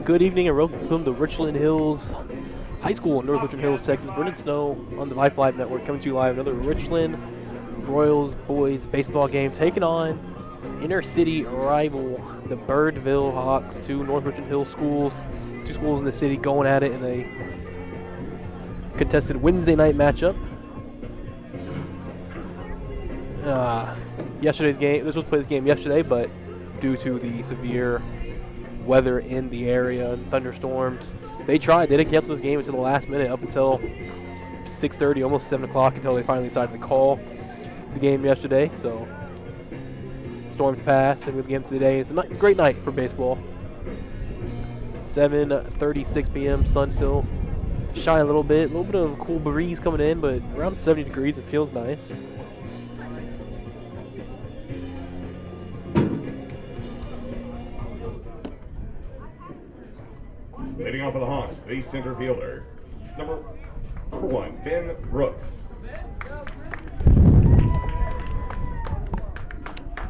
Good evening and welcome to Richland Hills High School in North Richland Hills, Texas. Brendan Snow on the Vype Live Network coming to you live. Another Richland Royals boys baseball game taking on inner city rival, the Birdville Hawks, two North Richland Hills schools. Two schools in the city going at it in a contested Wednesday night matchup. Yesterday's game, this was played this game yesterday, but due to the severe weather in the area and thunderstorms, they didn't cancel this game until the last minute, up until 6:30, almost 7 o'clock, until they finally decided to call the game yesterday. So storms passed and we get to the day. It's a great night for baseball. 7:36 p.m. sun still shining a little bit of a cool breeze coming in, but around 70 degrees. It feels nice. Leading off for the Hawks, the center fielder, number 1, Ben Brooks.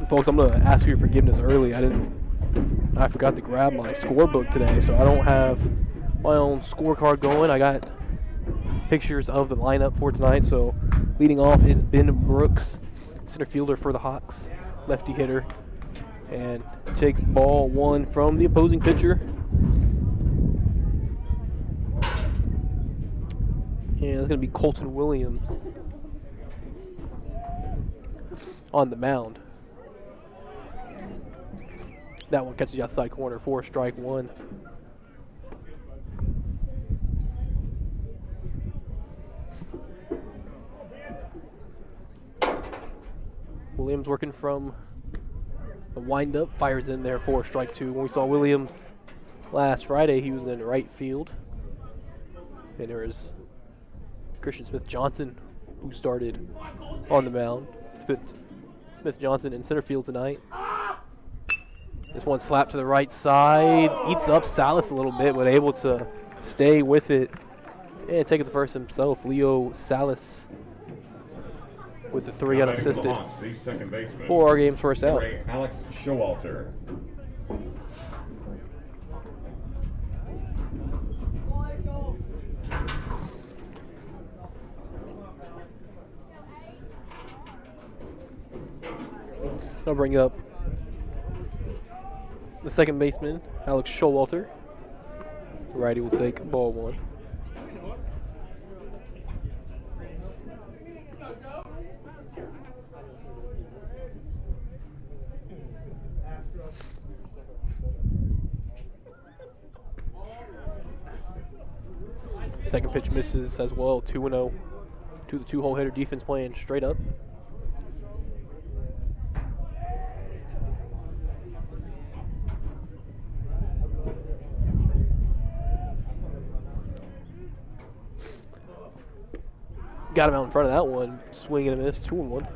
Folks, I'm going to ask for your forgiveness early. I forgot to grab my scorebook today, so I don't have my own scorecard going. I got pictures of the lineup for tonight. So leading off is Ben Brooks, center fielder for the Hawks, lefty hitter, and takes ball one from the opposing pitcher. And it's going to be Colton Williams on the mound. That one catches the outside corner for strike one. Williams working from the windup, fires in there for strike two. When we saw Williams last Friday, he was in right field. And there was Christian Smith-Johnson, who started on the mound. Smith-Johnson in center field tonight. This one slapped to the right side, eats up Salas a little bit, but able to stay with it and take it to first himself. Leo Salas with the three unassisted for our game's first out. Alex Showalter. I'll bring up the second baseman, Alex Showalter. Righty will take ball one. Second pitch misses as well, 2-0 to the two-hole hitter defense playing straight up. Got him out in front of that one, swing and a miss, 2-1.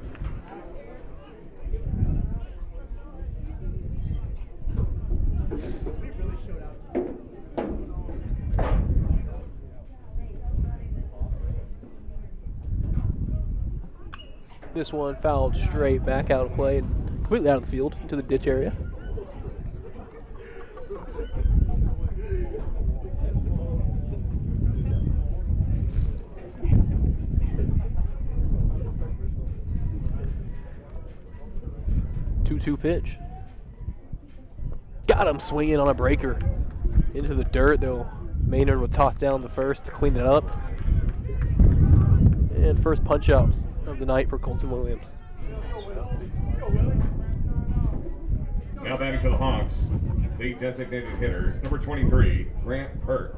This one fouled straight back out of play and completely out of the field into the ditch area. Two pitch. Got him swinging on a breaker into the dirt, though. Maynard will toss down the first to clean it up. And first punch outs of the night for Colton Williams. Now batting for the Hawks, the designated hitter, number 23, Grant Hurt.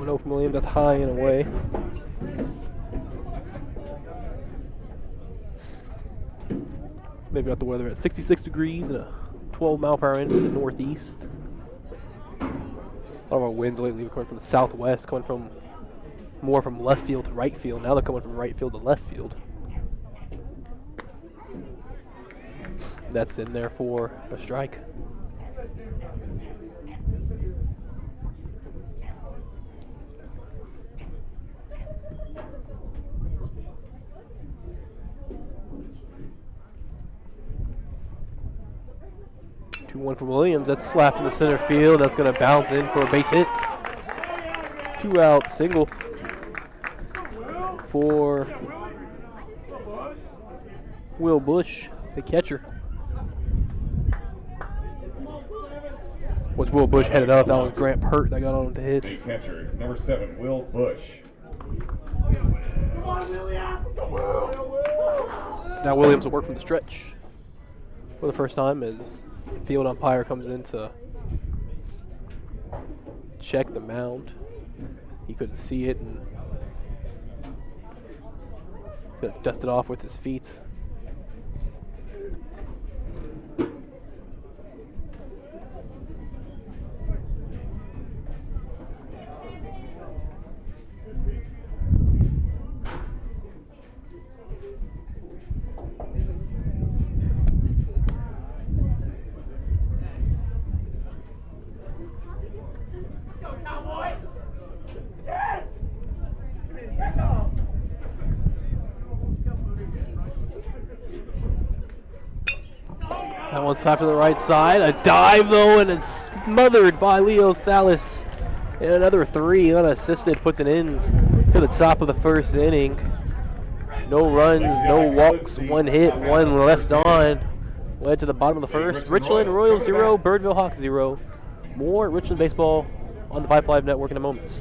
2-0 from Williams. That's high and away. They've got the weather at 66 degrees and a 12-mile-per-hour wind from the northeast. A lot of our winds lately are coming from the southwest, coming from more from left field to right field. Now they're coming from right field to left field. That's in there for a strike. One from Williams. That's slapped in the center field. That's going to bounce in for a base hit. 2-out single for Will Bush, the catcher. Was Will Bush headed up? That was Grant Pert that got on to hit. The catcher, number 7, Will Bush. So now Williams will work from the stretch for the first time as the field umpire comes in to check the mound. He couldn't see it, and he's going to dust it off with his feet. That one slapped to the right side. A dive, though, and it's smothered by Leo Salas. And another 3 unassisted puts an end to the top of the first inning. No runs, no walks, 1 hit, 1 left on. Led to the bottom of the first. Richland Royals 0, Birdville Hawks 0. More Richland baseball on the Vype Live Network in a moment.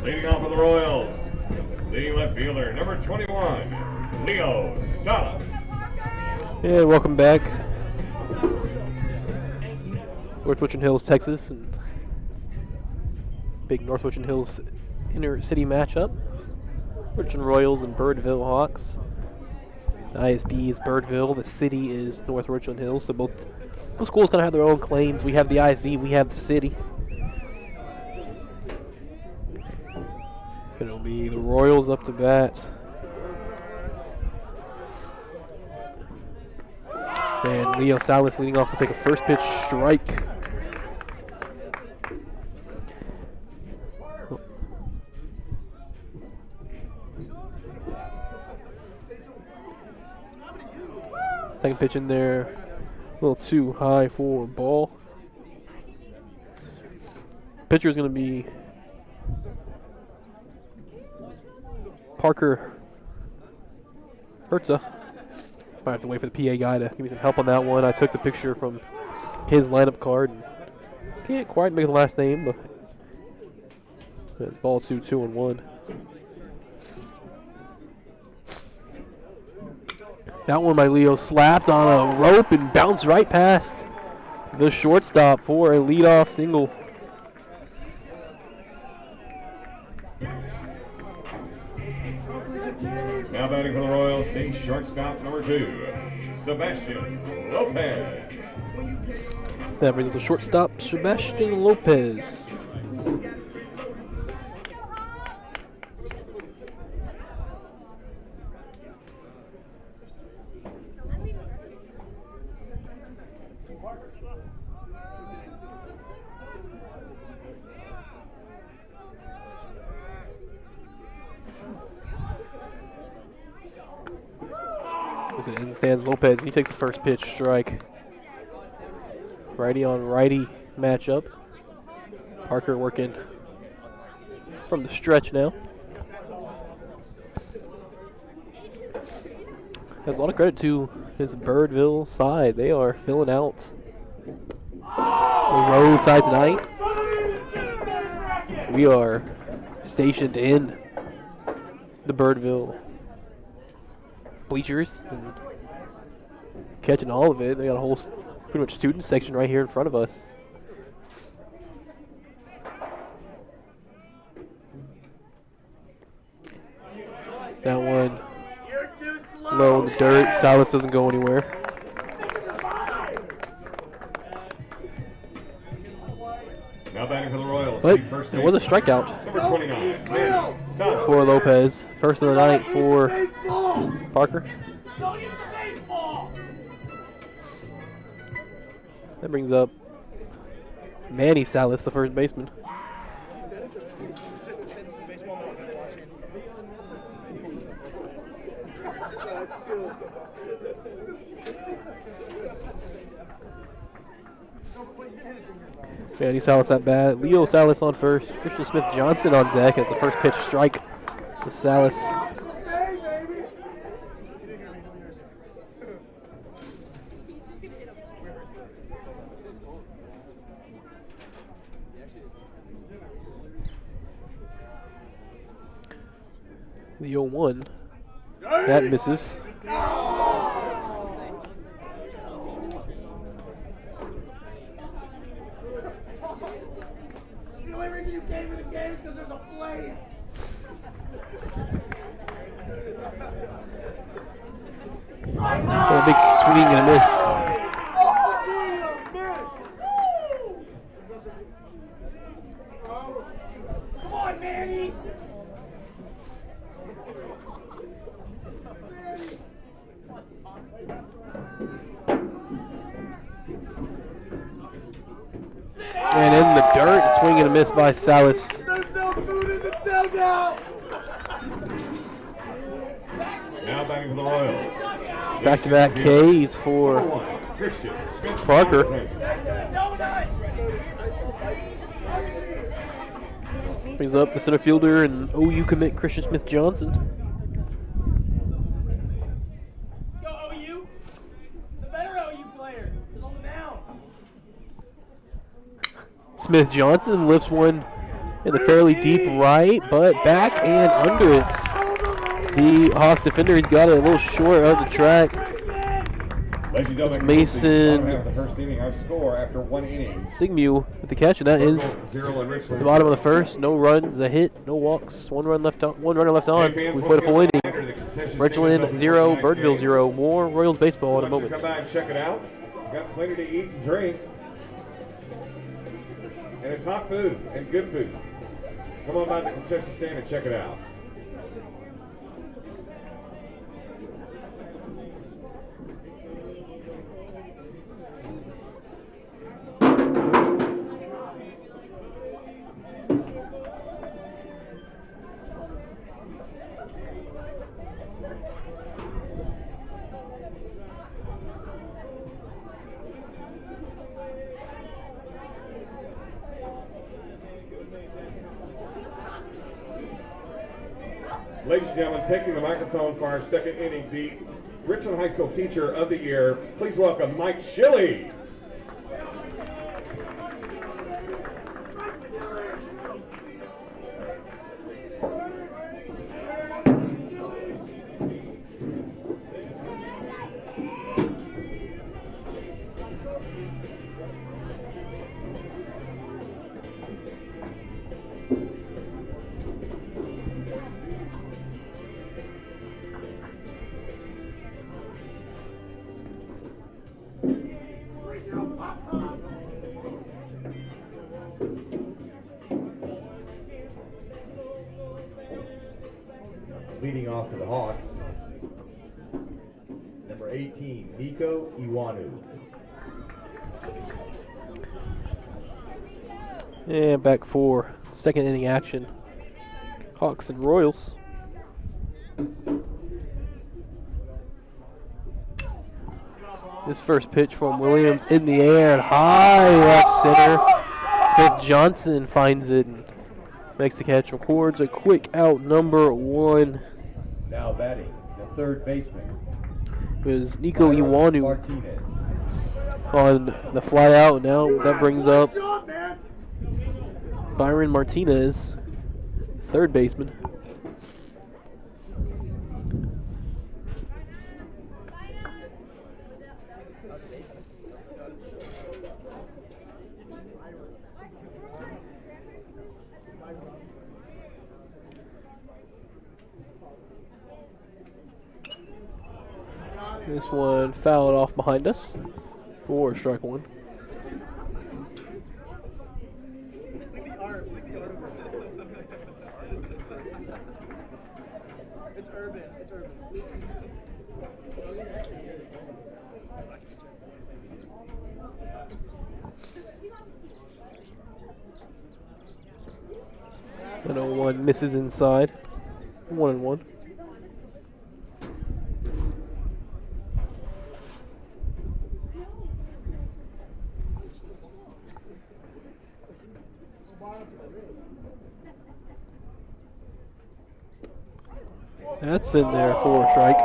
Leading off for the Royals, the left fielder, number 21, Leo Salas. Yeah, welcome back. North Richland Hills, Texas. And Big North Richland Hills inner city matchup. Richland Royals and Birdville Hawks. The ISD is Birdville. The city is North Richland Hills. So both schools kind of have their own claims. We have the ISD. We have the city. It'll be the Royals up to bat. And Leo Salas leading off will take a first pitch strike. Second pitch in there, a little too high for ball. Pitcher is going to be Parker Hertza. Might have to wait for the PA guy to give me some help on that one. I took the picture from his lineup card and can't quite make the last name, but it's ball 2-2-1. That one by Leo slapped on a rope and bounced right past the shortstop for a leadoff single. Now batting for the Royals, the shortstop number 2, Sebastian Lopez. That brings up the shortstop, Sebastian Lopez. In stands Lopez, he takes the first pitch strike. Righty on righty matchup. Parker working from the stretch now. Has a lot of credit to his Birdville side. They are filling out the road side tonight. We are stationed in the Birdville bleachers and catching all of it. They got a whole pretty much student section right here in front of us. That one low in the dirt. Salas doesn't go anywhere. Now batting for the Royals. But there was a strikeout. Number 29, for Lopez. First of the night for Parker. That brings up Manny Salas, the first baseman. Manny Salas at bat. Leo Salas on first. Christian Smith Johnson on deck. It's a first pitch strike to Salas. The 0-1. That misses. A big swing and a miss. Come on, Manny! And in the dirt, swing and a miss by Salas. There's no food in the dugout! Now batting for the Royals. Back-to-back Ks for Christian Smith Parker. Brings up the center fielder and OU commit Christian Smith Johnson. Go OU! The better OU player is on the mound. Smith Johnson lifts one in the fairly deep right, but back and under it. The Hawks defender, he's got it a little short of the track. Ladies and That's gentlemen, Mason. bottom half of the first inning, our score after 1 inning. Sigmu with the catch, and that ends Birdville 0 and Richland the bottom of the 0. first. No runs, a hit, no walks, one runner left on. Hey, We fans, played a full we'll inning. give a reminder, the concession stand is Richland open 0, for tonight's Birdville game. 0. More Royals baseball in a Why don't you moment. come by and check it out. Got plenty to eat and drink. And it's hot food and good food. Come on by the concession stand and check it out. Ladies and gentlemen, taking the microphone for our second inning, the Richland High School Teacher of the Year, please welcome Mike Shilley. Leading off for the Hawks, number 18, Nico Iwanu. And back for second inning action. Hawks and Royals. This first pitch from Williams in the air and high left center. Smith Johnson finds it and makes the catch, records a quick out, number 1. Now batting, the third baseman, It was Nico Byron Iwanu Martinez. on the fly out. Now that brings up Byron Martinez, third baseman. This one fouled off behind us for strike 1. It's urban. It's urban. The 0-1 misses inside. 1-1. That's in there for a strike.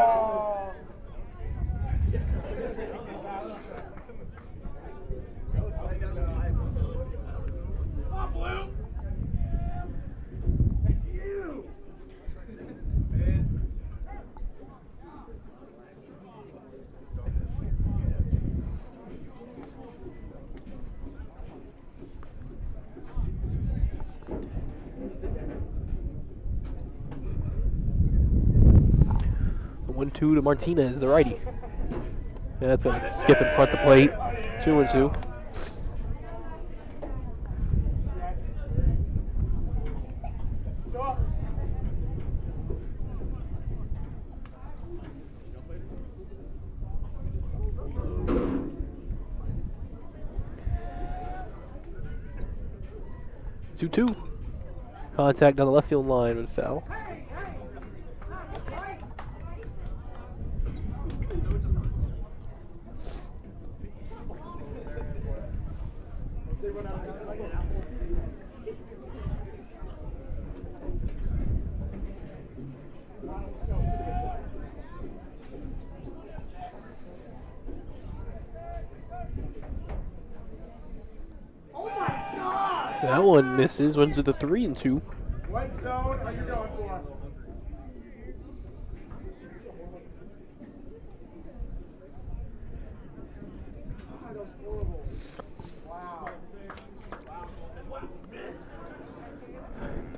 The 1-2 to Martinez, the righty. Yeah, that's going to skip in front of the plate. 2-2. Two. Contact on the left field line with foul. That one misses. Went to the 3-2. What zone are you going for?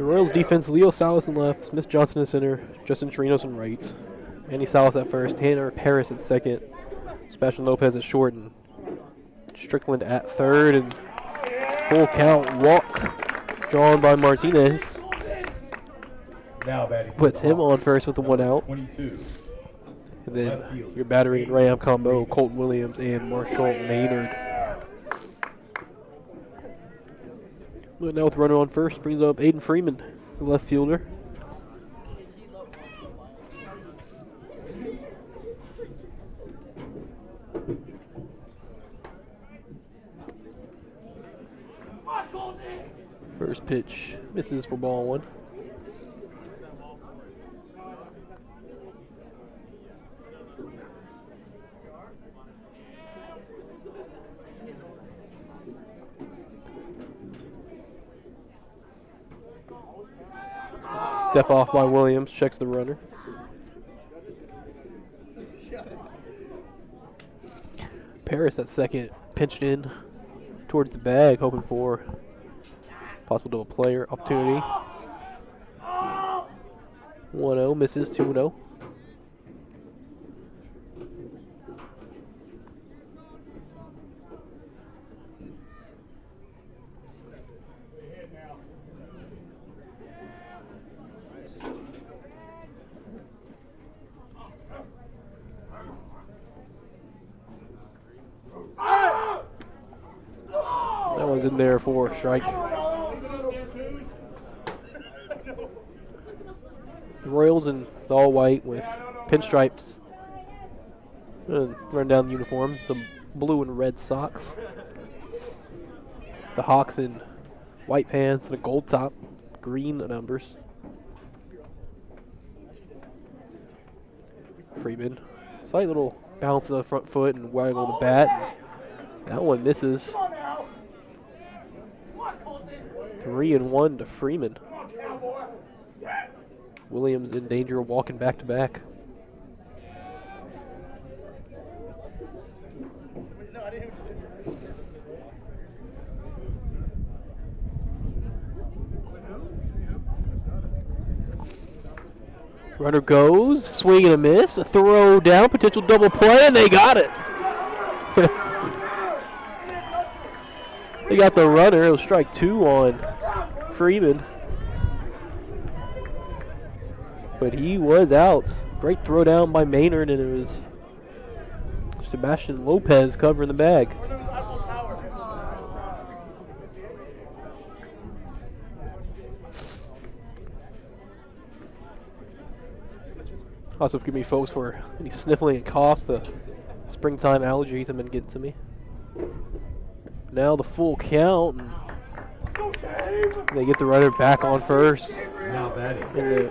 The Royals defense, Leo Salas in left, Smith Johnson in center, Justin Chirinos in right, Andy Salas at first, Tanner Paris at second, Sebastian Lopez at short, and Strickland at third, and full count walk drawn by Martinez. Now batting. Puts him on first with the one out. 22. And then your battery and Ram combo, Colton Williams and Marshall Maynard. But now with runner on first, brings up Aiden Freeman, the left fielder. First pitch misses for ball one. Step off by Williams, checks the runner. Paris at second, pinched in towards the bag, hoping for possible double player opportunity. 1-0, misses 2-0. That one's in there for a strike. The Royals in the all white with pinstripes. Run down the uniform, the blue and red socks. The Hawks in white pants and a gold top, green numbers. Freeman, slight little bounce of the front foot and waggle the bat. That one misses. 3-1 to Freeman. Williams in danger of walking back to back. Runner goes, swing and a miss, a throw down, potential double play, and they got it. They got the runner. It was strike two on Freeman. But he was out. Great throw down by Maynard, and it was Sebastian Lopez covering the bag. Also, forgive me, folks, for any sniffling and coughs. The springtime allergies have been getting to me. Now the full count. And they get the runner back on first. Now batting. And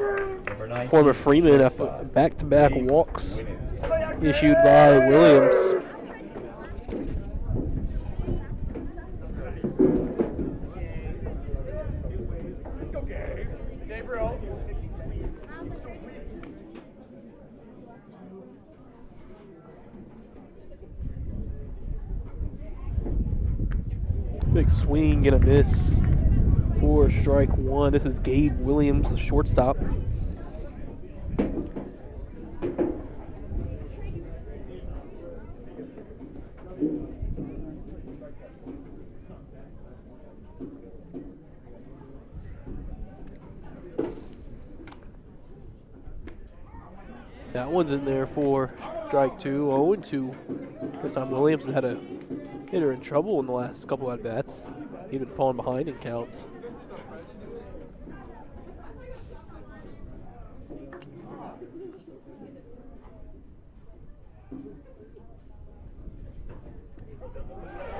the former Freeman after back-to-back walks issued by Williams. Big swing and a miss for strike one. This is Gabe Williams, the shortstop. That one's in there for strike two, 0-2. This time Williams has had a hitter in trouble in the last couple at bats, even falling behind in counts.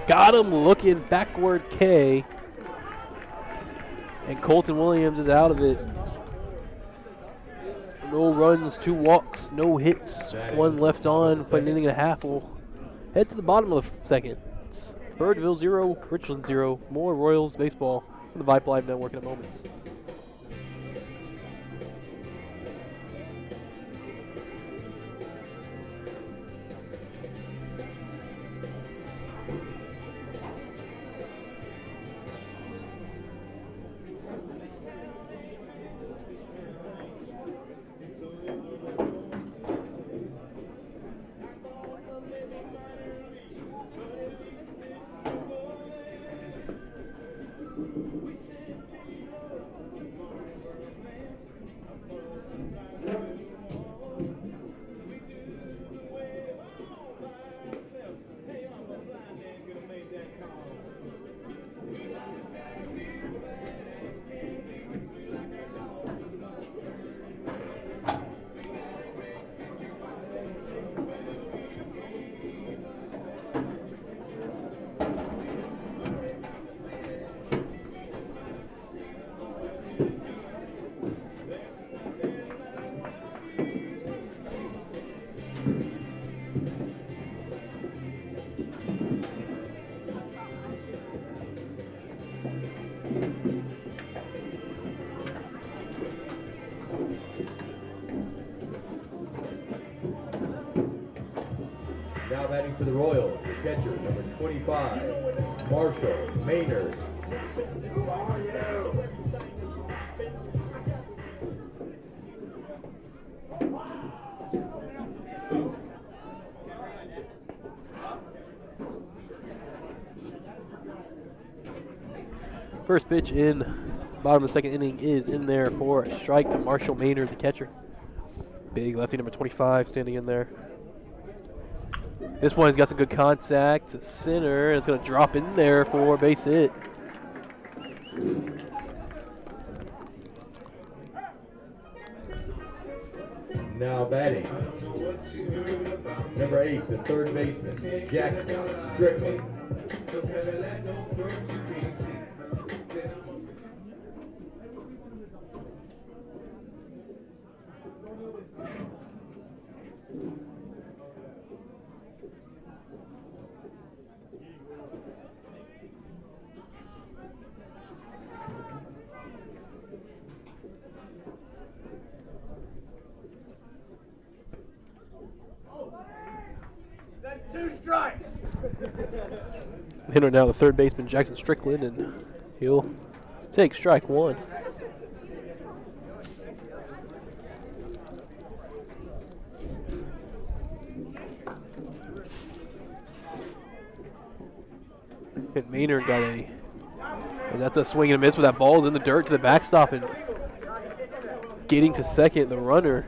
Got him looking backwards, K. And Colton Williams is out of it. No runs, 2 walks, no hits, 1 left on, but an inning and a half. Will head to the bottom of the second. It's Birdville 0, Richland 0. More Royals baseball on the Vype Live Network in a moment. Now batting for the Royals, the catcher, number 25, Marshall Maynard. First pitch in bottom of the second inning is in there for a strike to Marshall Maynard, the catcher. Big lefty number 25 standing in there. This one's got some good contact to center, and it's going to drop in there for a base hit. Now batting, number 8, the third baseman, Jackson Strickland. That's 2 strikes. Hitter now the third baseman, Jackson Strickland, and he'll take strike one. And Maynard got that's a swing and a miss, but that ball's in the dirt to the backstop and getting to second. The runner,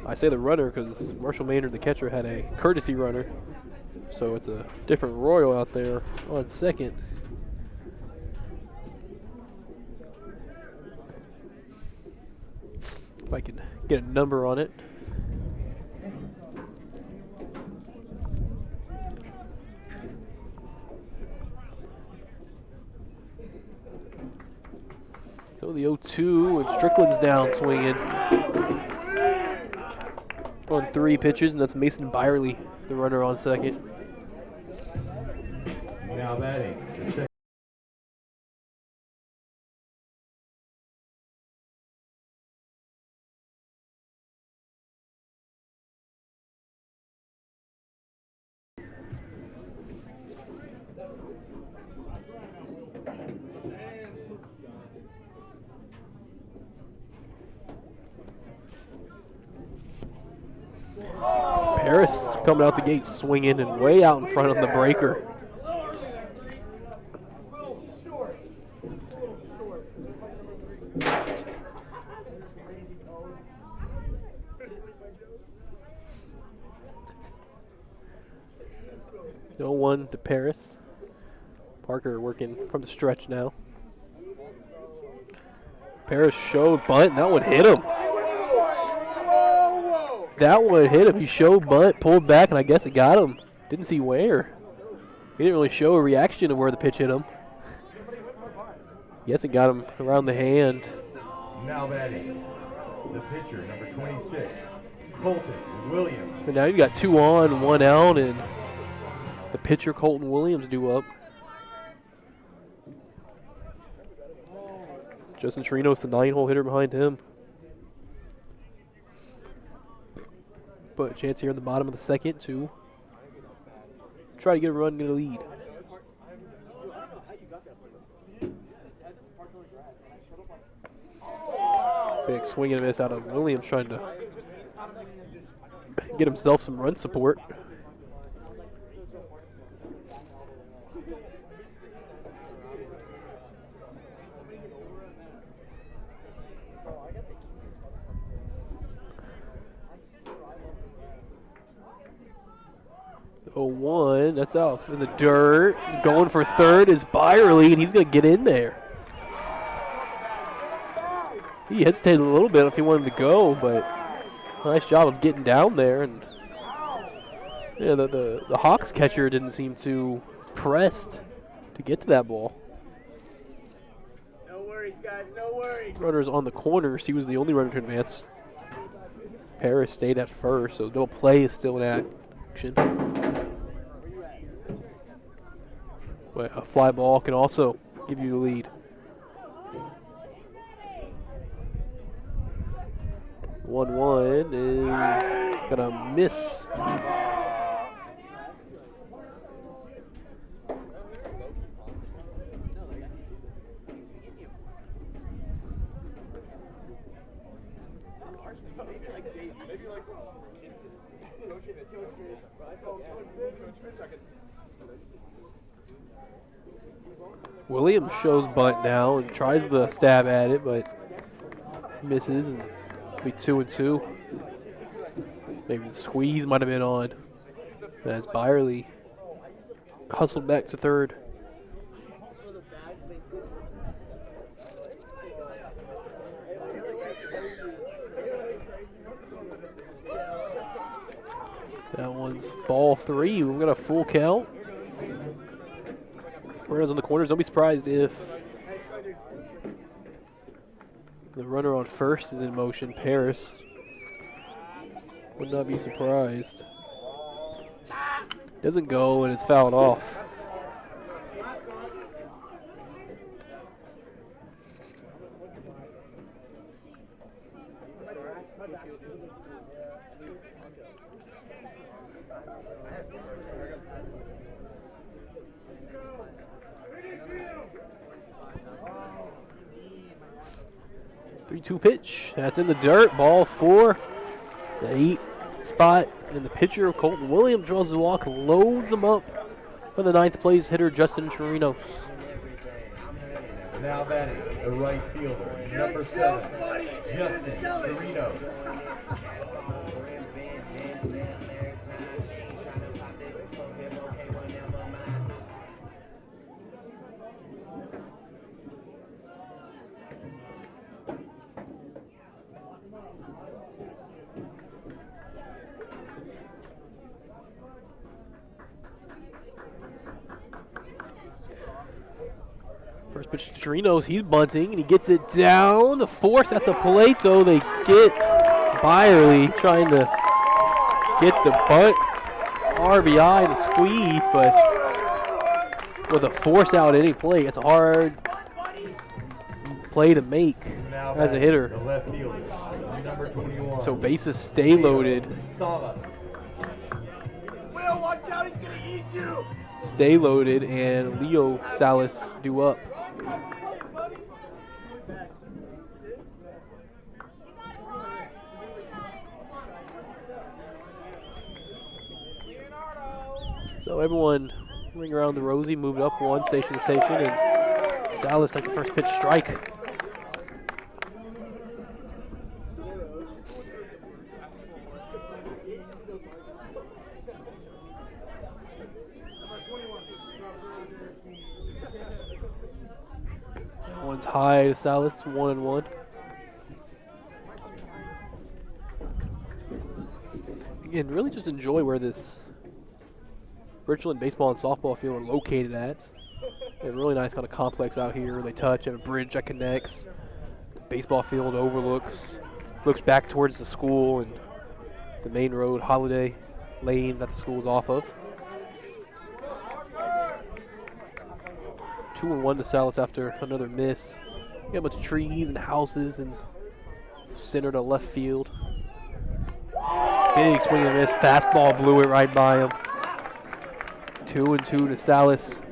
I say the runner because Marshall Maynard, the catcher, had a courtesy runner. So it's a different Royal out there on second. If I can get a number on it. So the 0-2, and Strickland's down swinging on 3 pitches, and that's Mason Byerly, the runner on second. Now batting, the second. Paris coming out the gate swinging and way out in front on the breaker. No one to Paris. Parker working from the stretch now. Paris showed bunt, and that one hit him. That one hit him. He showed bunt, pulled back, and I guess it got him. Didn't see where. He didn't really show a reaction to where the pitch hit him. Guess it got him around the hand. Now batting, the pitcher, number 26, Colton Williams. But now you've got 2 on, 1 out, and the pitcher Colton Williams due up. Justin Trino's the 9-hole hitter behind him. But a chance here in the bottom of the second to try to get a run, get a lead. Big swing and a miss out of Williams, trying to get himself some run support. The 0-1, that's out in the dirt. Going for third is Byerly, and he's going to get in there. He hesitated a little bit if he wanted to go, but nice job of getting down there. And yeah, the Hawks catcher didn't seem too pressed to get to that ball. No worries, guys, no worries. Runner's on the corners. He was the only runner to advance. Paris stayed at first, so double play is still in action. But a fly ball can also give you the lead. 1-1 is gonna miss. Williams shows bunt now and tries the stab at it, but misses, and be 2-2. Maybe the squeeze might have been on. As Byerly hustled back to third. That one's ball 3. We've got a full count. Runners on the corners. Don't be surprised if the runner on first is in motion. Paris. Would not be surprised. Doesn't go, and it's fouled off. Three-two pitch. That's in the dirt. Ball 4. The 8 spot. And the pitcher, Colton Williams, draws the walk, loads him up for the 9th place hitter, Justin Chirinos. Now batting, the right fielder, number 7, Justin Chirinos. First pitch to Chirinos, he's bunting, and he gets it down. The force at the plate, though, they get Byerly trying to get the bunt, RBI, the squeeze, but with a force out at any plate, it's a hard play to make Now as a hitter. The left fielder, number 21. So bases stay loaded. Salas. Will, watch out, he's gonna eat you! Stay loaded, and Leo Salas due up. So everyone ring around the rosy, moved up one station to station, and Salas takes the first pitch strike. That one's high to Salas, 1-1. Again, really just enjoy where this Richland baseball and softball field are located at. They have a really nice kind of complex out here. They touch, have a bridge that connects. The baseball field overlooks, looks back towards the school and the main road, Holiday Lane, that the school is off of. 2-1 to Salas after another miss. You got a bunch of trees and houses and center to left field. Big swing and a miss. Fastball blew it right by him. 2-2 to Salas.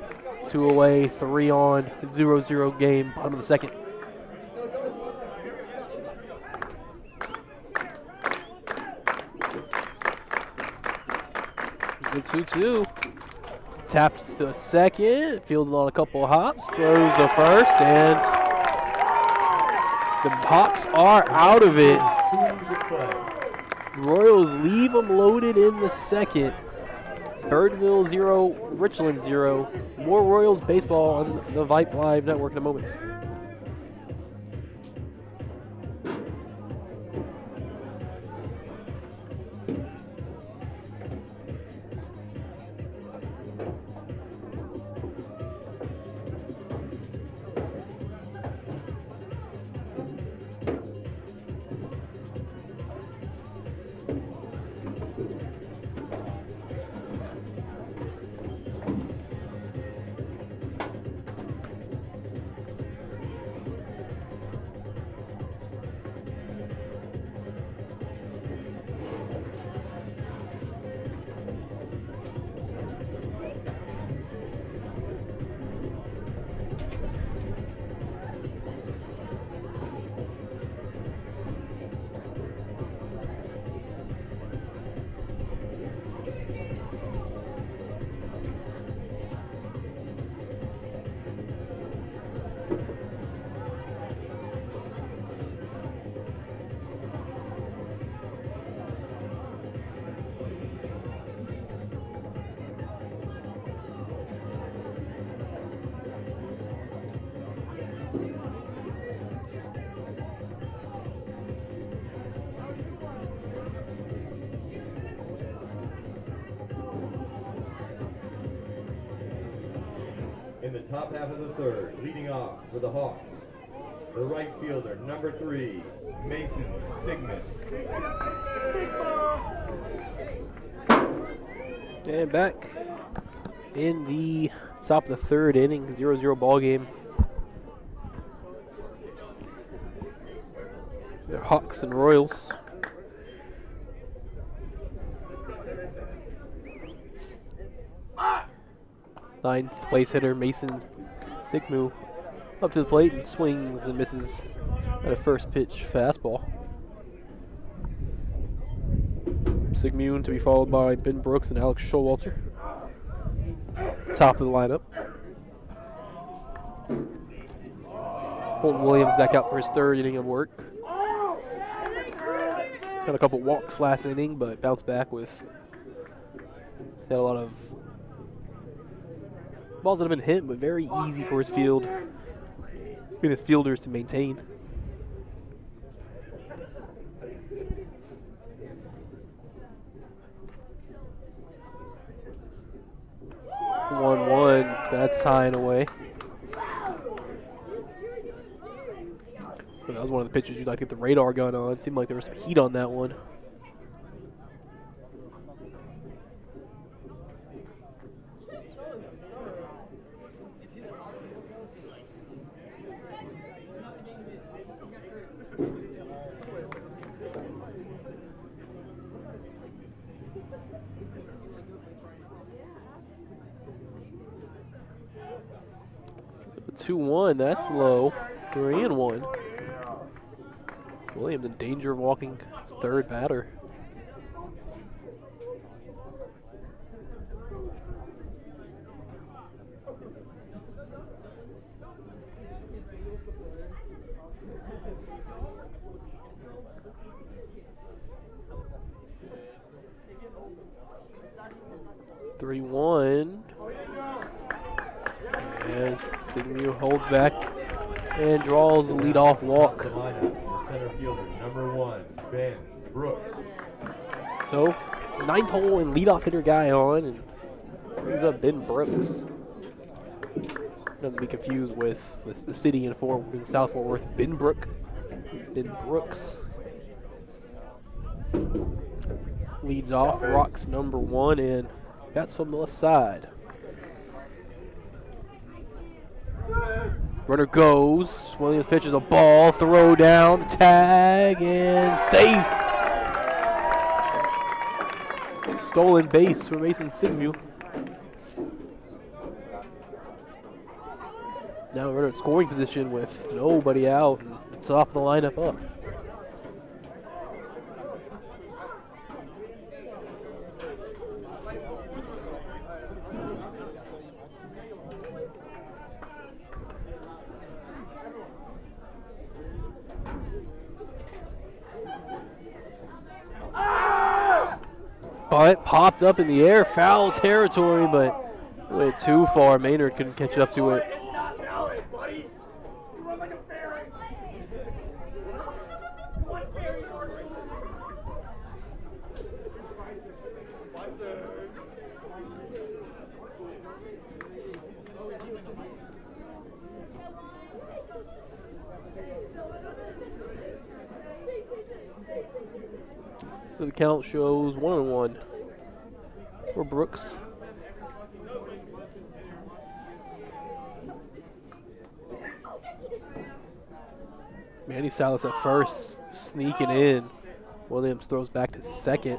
2 away, 3 on. 0-0 game, bottom of the second. Good 2-2. Taps to second, fielded on a couple of hops, throws to first, and the Hawks are out of it. Royals leave them loaded in the second. Birdville 0, Richland 0. More Royals baseball on the Vype Live Network in a moment. the top half of the third, leading off for the Hawks, the right fielder, number 3, Mason Sigmund. And back in the top of the third inning, 0-0 ball game. The Hawks and Royals. Ninth place hitter Mason Sigmund up to the plate and swings and misses at a first pitch fastball. Sigmund to be followed by Ben Brooks and Alex Showalter. Top of the lineup. Colton Williams back out for his third inning of work. Had a couple walks last inning, but bounced back with had a lot of balls that have been hit, but very easy for his field and his fielders to maintain. One, that's high and away. Well, that was one of the pitches you'd like to get the radar gun on. It seemed like there was some heat on that one. Two, 2-1, that's low. 3-1. Williams in danger of walking his third batter. And Sigmund holds back and draws the leadoff walk. The lineup, the center fielder, number 1, Ben Brooks. So, ninth hole and leadoff hitter guy on, and brings up Ben Brooks. Not to be confused with the city in South Fort Worth, Benbrook. Ben Brooks leads off, rocks number 1, and bats from the left side. Runner goes. Williams pitches a ball, throw down, tag, and safe. Stolen base for Mason Sigmund. Now we're in scoring position with nobody out and top the lineup up. But popped up in the air, foul territory, but went too far. Maynard couldn't catch up to it. It's not valid, buddy. You run like a ferret. One ferret order. So the count shows 1-1 for Brooks. Manny Salas at first, sneaking in. Williams throws back to second.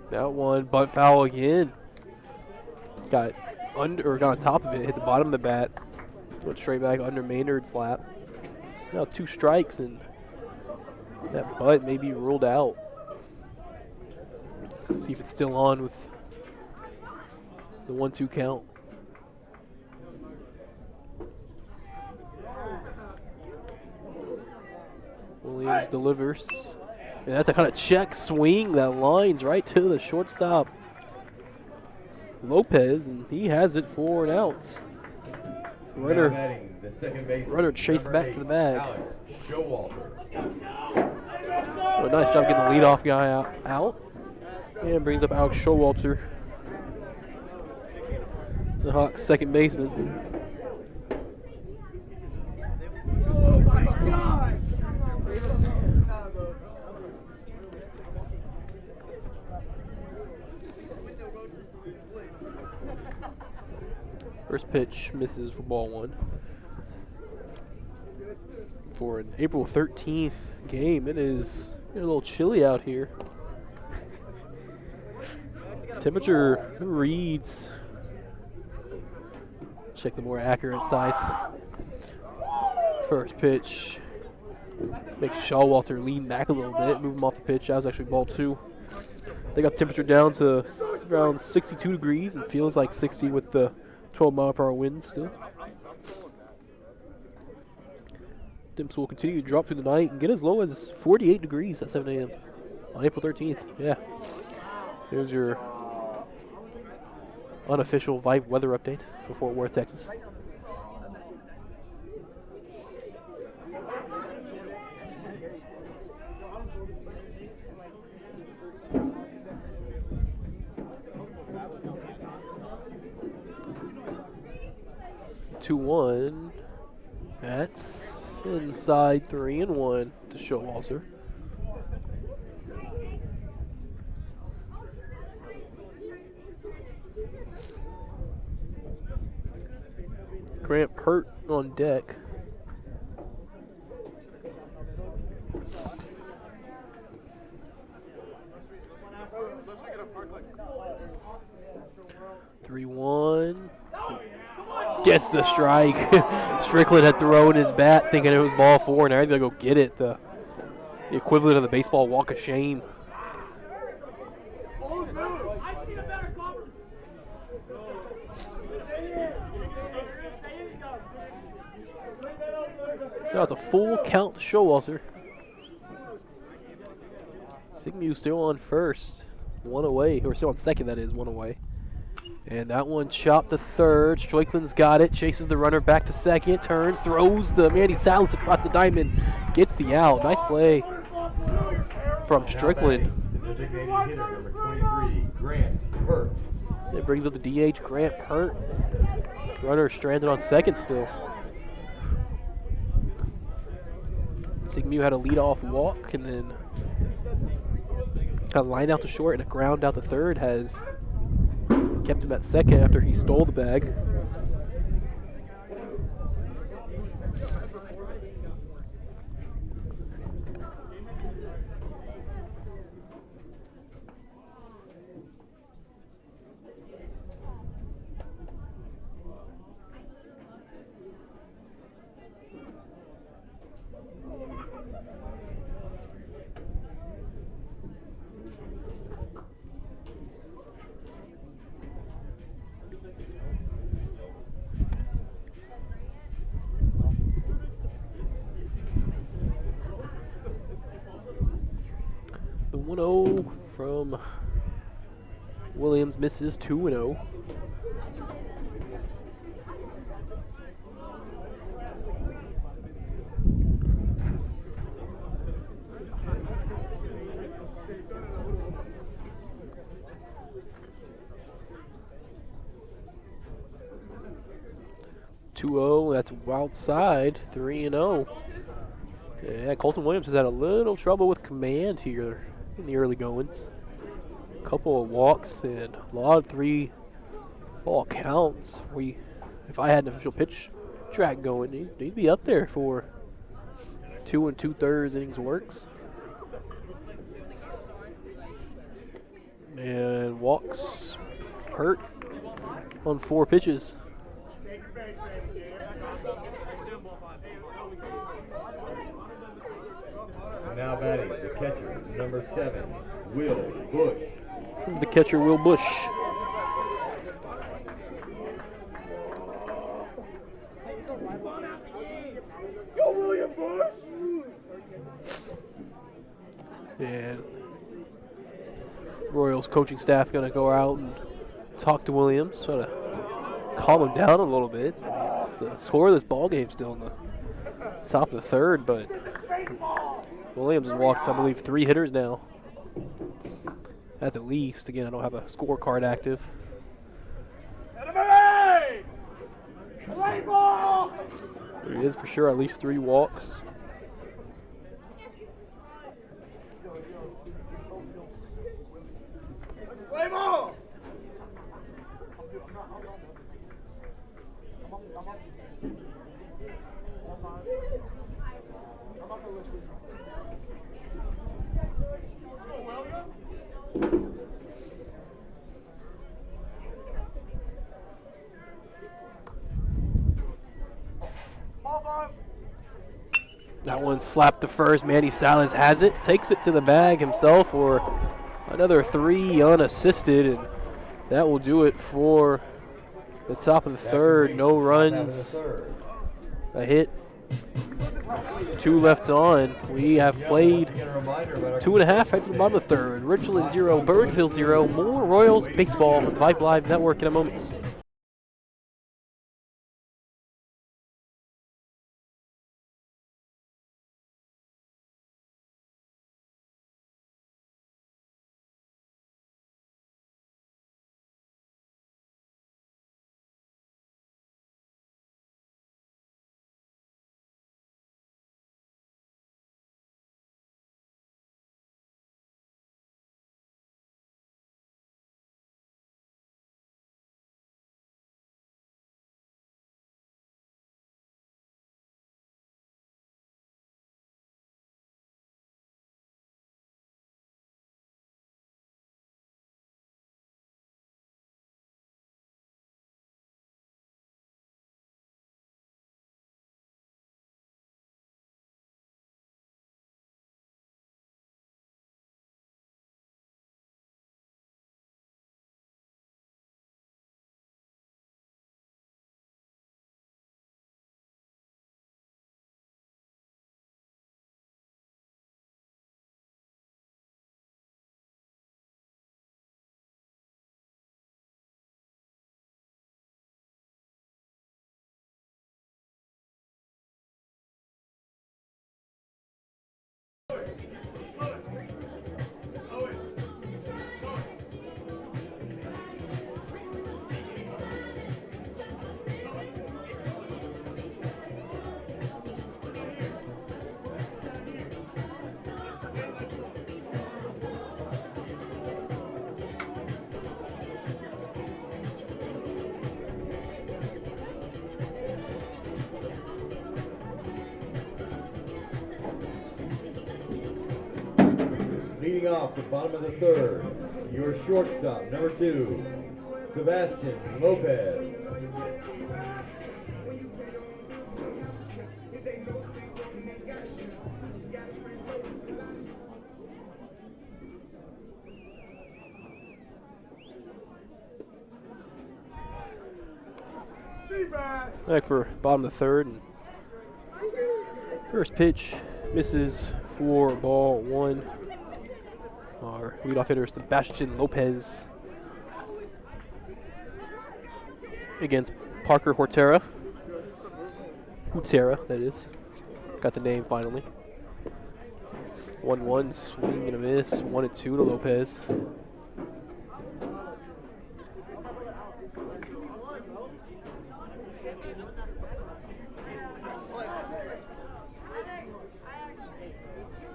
That one, bunt foul again. Got on top of it, hit the bottom of the bat. Went straight back under Maynard's lap. Now 2 strikes, and that bunt may be ruled out. See if it's still on with the 1-2 count. Williams delivers. And that's a kind of check swing that lines right to the shortstop Lopez, and he has it for an out. Now batting the second baseman, Runner chased number back 8, to the bag. Alex Showalter. Oh, nice job getting the leadoff guy out. And brings up Alex Showalter, the Hawks' second baseman. Oh my God! First pitch misses for ball 1. For an April 13th game, it is a little chilly out here. Temperature reads. Check the more accurate sites. First pitch makes Showalter lean back a little bit, move him off the pitch. That was actually ball 2. They got the temperature down to around 62 degrees. It feels like 60 with the 12-mile-per-hour wind still. Temps will continue to drop through the night and get as low as 48 degrees at 7 a.m. on April 13th. Yeah. Here's your unofficial Vype weather update for Fort Worth, Texas. Two one. That's inside 3-1 to Showalter. Grant Hurt on deck. Three one. Gets the strike. Strickland had thrown his bat thinking it was ball 4, and I had to go get it. The equivalent of the baseball walk of shame. So now it's a full count to Showalter. Sigmu still on first. 1 away. Or still on second, that is. 1 away. And that one chopped to third. Strickland's got it. Chases the runner back to second. Turns. Throws the Mandy Silence across the diamond. Gets the out. Nice play from Strickland. The designated hitter, number 23, Grant Hurt. It brings up the DH, Grant Hurt. Runner stranded on second still. Sigmu had a leadoff walk and then a line out to short and a ground out to third has kept him at second after he stole the bag. The 1-0 from Williams misses 2-0. That's outside, 3-0. Yeah, Colton Williams has had a little trouble with command here in the early goings. A couple of walks and a lot of 3-ball counts. If I had an official pitch track going, he'd be up there for 2 2/3 innings works. And walks Hurt on 4 pitches. Now batting the catcher, number 7, Will Bush. The catcher, Will Bush. Go William Bush! And Royals coaching staff going to go out and talk to Williams, try to calm him down a little bit. It's a scoreless ball game still in the top of the third, but Williams has walked, I believe, 3 hitters now, at the least. Again, I don't have a scorecard active. There he is for sure, at least 3 walks. Play ball! That one slapped the first. Manny Salas has it, takes it to the bag himself for another 3 unassisted, and that will do it for the top of the third. No runs, a hit, 2 left on. We have played 2.5 right to the bottom of the third. Richland 0, Birdville 0. More Royals baseball on the Vype Live Network in a moment. Leading off the bottom of the third, your shortstop, number 2, Sebastian Lopez. Back for bottom of the third. And first pitch misses for ball 1. Our leadoff hitter, Sebastian Lopez, against Parker Hortera. Hutera, that is. Got the name finally. 1-1, swing and a miss. 1-2 to Lopez.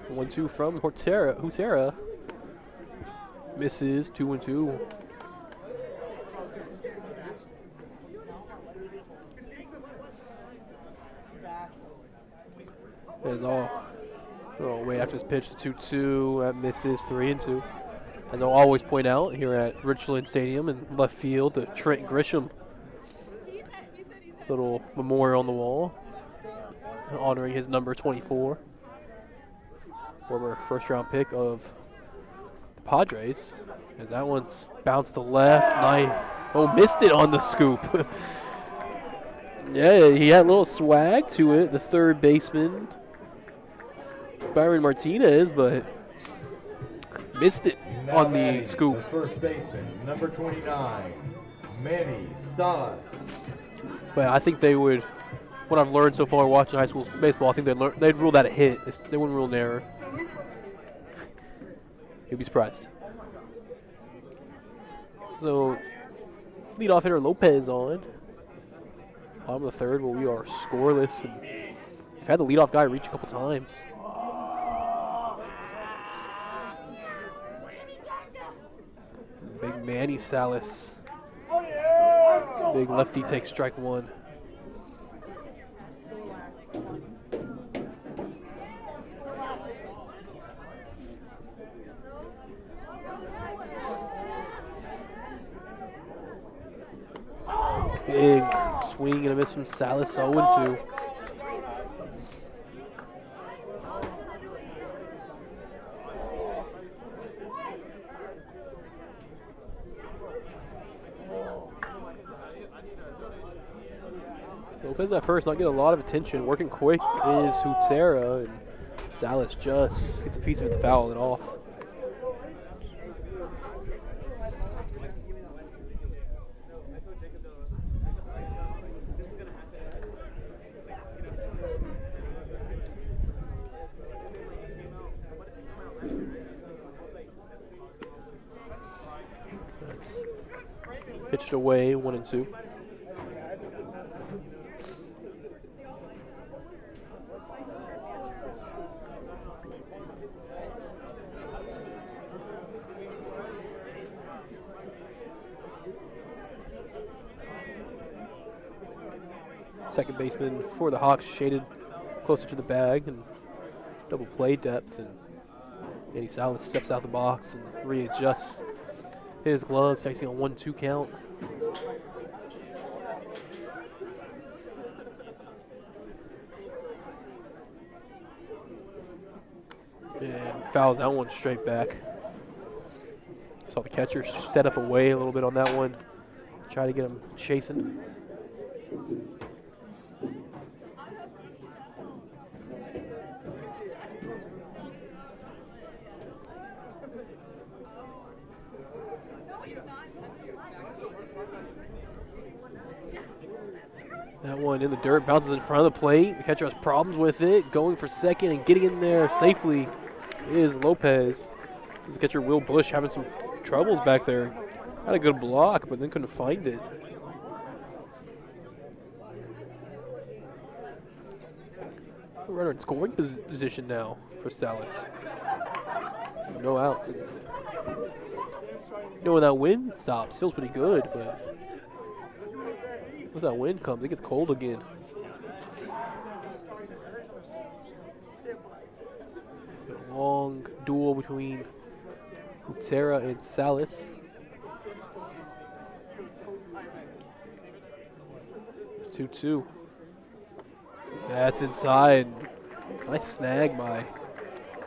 One two from Hutera. Misses. 2-2. As all. Oh, wait, after this pitch, the 2-2. That misses. 3-2. As I'll always point out here at Richland Stadium in left field, the Trent Grisham little memorial on the wall honoring his number 24. Former first-round pick of the Padres. As that one's bounced to left. Nice. Oh, missed it on the scoop. Yeah, he had a little swag to it, the third baseman, Byron Martinez, but Missed it Now on the batting, scoop. the first baseman, number 29, Manny Salas. But I think they would, what I've learned so far watching high school baseball, I think they'd rule that a hit. They wouldn't rule an error. You'd be surprised. So, leadoff hitter Lopez on. Bottom of the third, where we are scoreless. And we've had the leadoff guy reach a couple times. Big Manny Salas. Big lefty takes strike one. Big swing and a miss from Salas, 0-2. Lopez at first, not getting a lot of attention. Working quick is Hutera, and Salas just gets a piece of it to foul it off. That's pitched away, 1-2. Second baseman for the Hawks shaded closer to the bag and double play depth, and Manny Salas steps out the box and readjusts his gloves, facing a 1-2 count. And fouls that one straight back. Saw the catcher set up away a little bit on that one. Try to get him chasing. That one in the dirt, bounces in front of the plate. The catcher has problems with it. Going for second and getting in there safely is Lopez. The catcher, Will Bush, having some troubles back there. Had a good block, but then couldn't find it. Runner in scoring position now for Salas. No outs. And when that wind stops, feels pretty good, but once that wind comes, it gets cold again. A long duel between Hutera and Salas. It's 2-2. That's inside. Nice snag by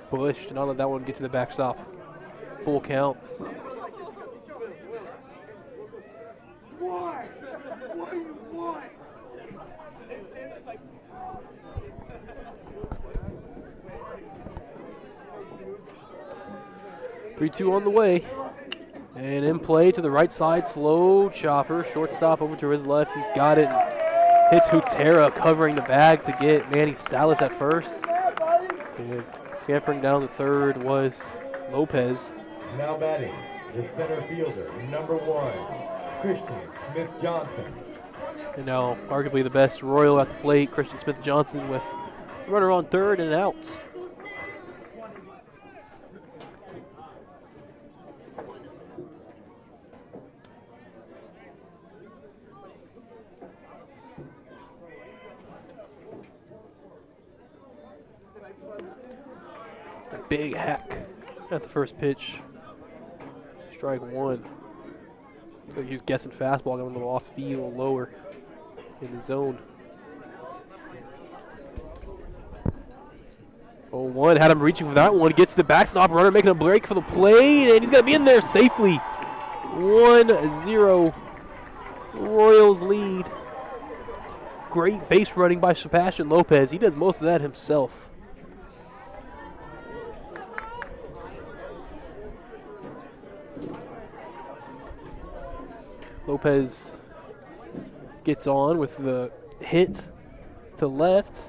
Bush to not let that one get to the backstop. Full count. Why? What do you want? 3-2 on the way. And in play to the right side, slow chopper. Shortstop over to his left. He's got it. Hits Hutera, covering the bag to get Manny Salas at first. And scampering down the third was Lopez. Now batting, the center fielder, number 1, Christian Smith-Johnson. And now arguably the best Royal at the plate, Christian Smith-Johnson, with runner on third and out. Big hack at the first pitch. Strike one. So he was guessing fastball, going a little off speed, a little lower in the zone. 0-1, had him reaching for that one. Gets the backstop, runner making a break for the plate, and he's going to be in there safely. 1-0. Royals lead. Great base running by Sebastian Lopez. He does most of that himself. Lopez gets on with the hit to left.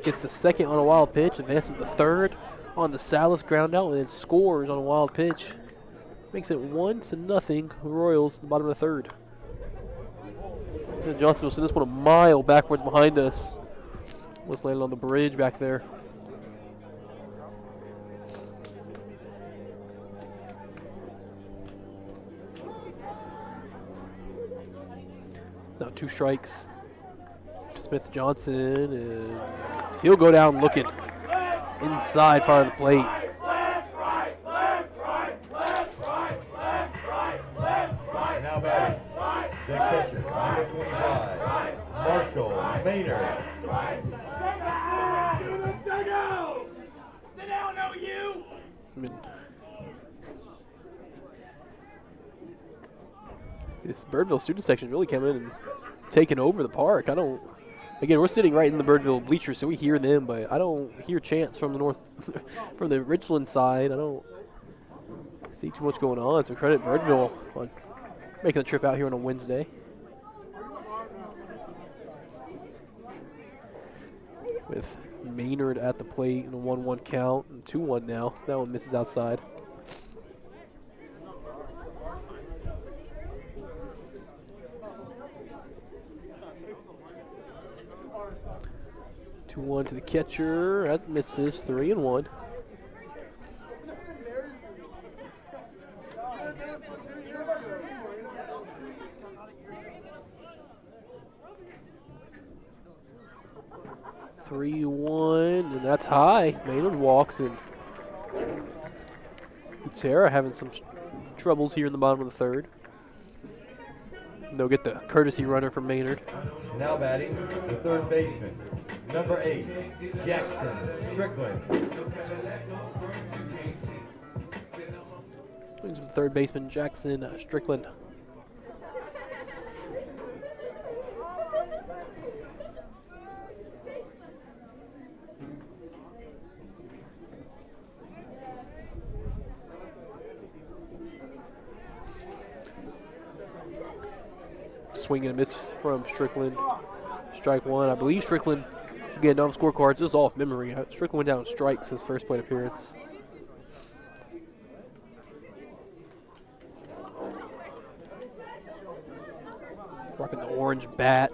Gets the second on a wild pitch. Advances the third on the Salas ground out, and then scores on a wild pitch. Makes it 1-0 Royals at the bottom of the third. And Johnson will send this one a mile backwards behind us. Almost landed on the bridge back there. Now 2 strikes to Smith Johnson, and he'll go down looking inside part of the plate. Now batting, the catcher, number 25, Marshall Maynard. Sit down, OU! I mean, this Birdville student section really came in and taken over the park. Again, we're sitting right in the Birdville bleachers, so we hear them, but I don't hear chants from the north, from the Richland side. I don't see too much going on. So credit Birdville on making the trip out here on a Wednesday. With Maynard at the plate in a 1-1 count, and 2-1 now. That one misses outside. Two-1 to the catcher. That misses. 3-1. And that's high. Maynard walks, and Butera having some troubles here in the bottom of the third. They'll get the courtesy runner from Maynard. Now batting, the third baseman, number 8, Jackson Strickland. Brings the third baseman, Jackson Strickland. Swing and a miss from Strickland. Strike one. I believe Strickland, again, on scorecards, this is all off memory. Strickland went down on strikes his first plate appearance. Rocking the orange bat.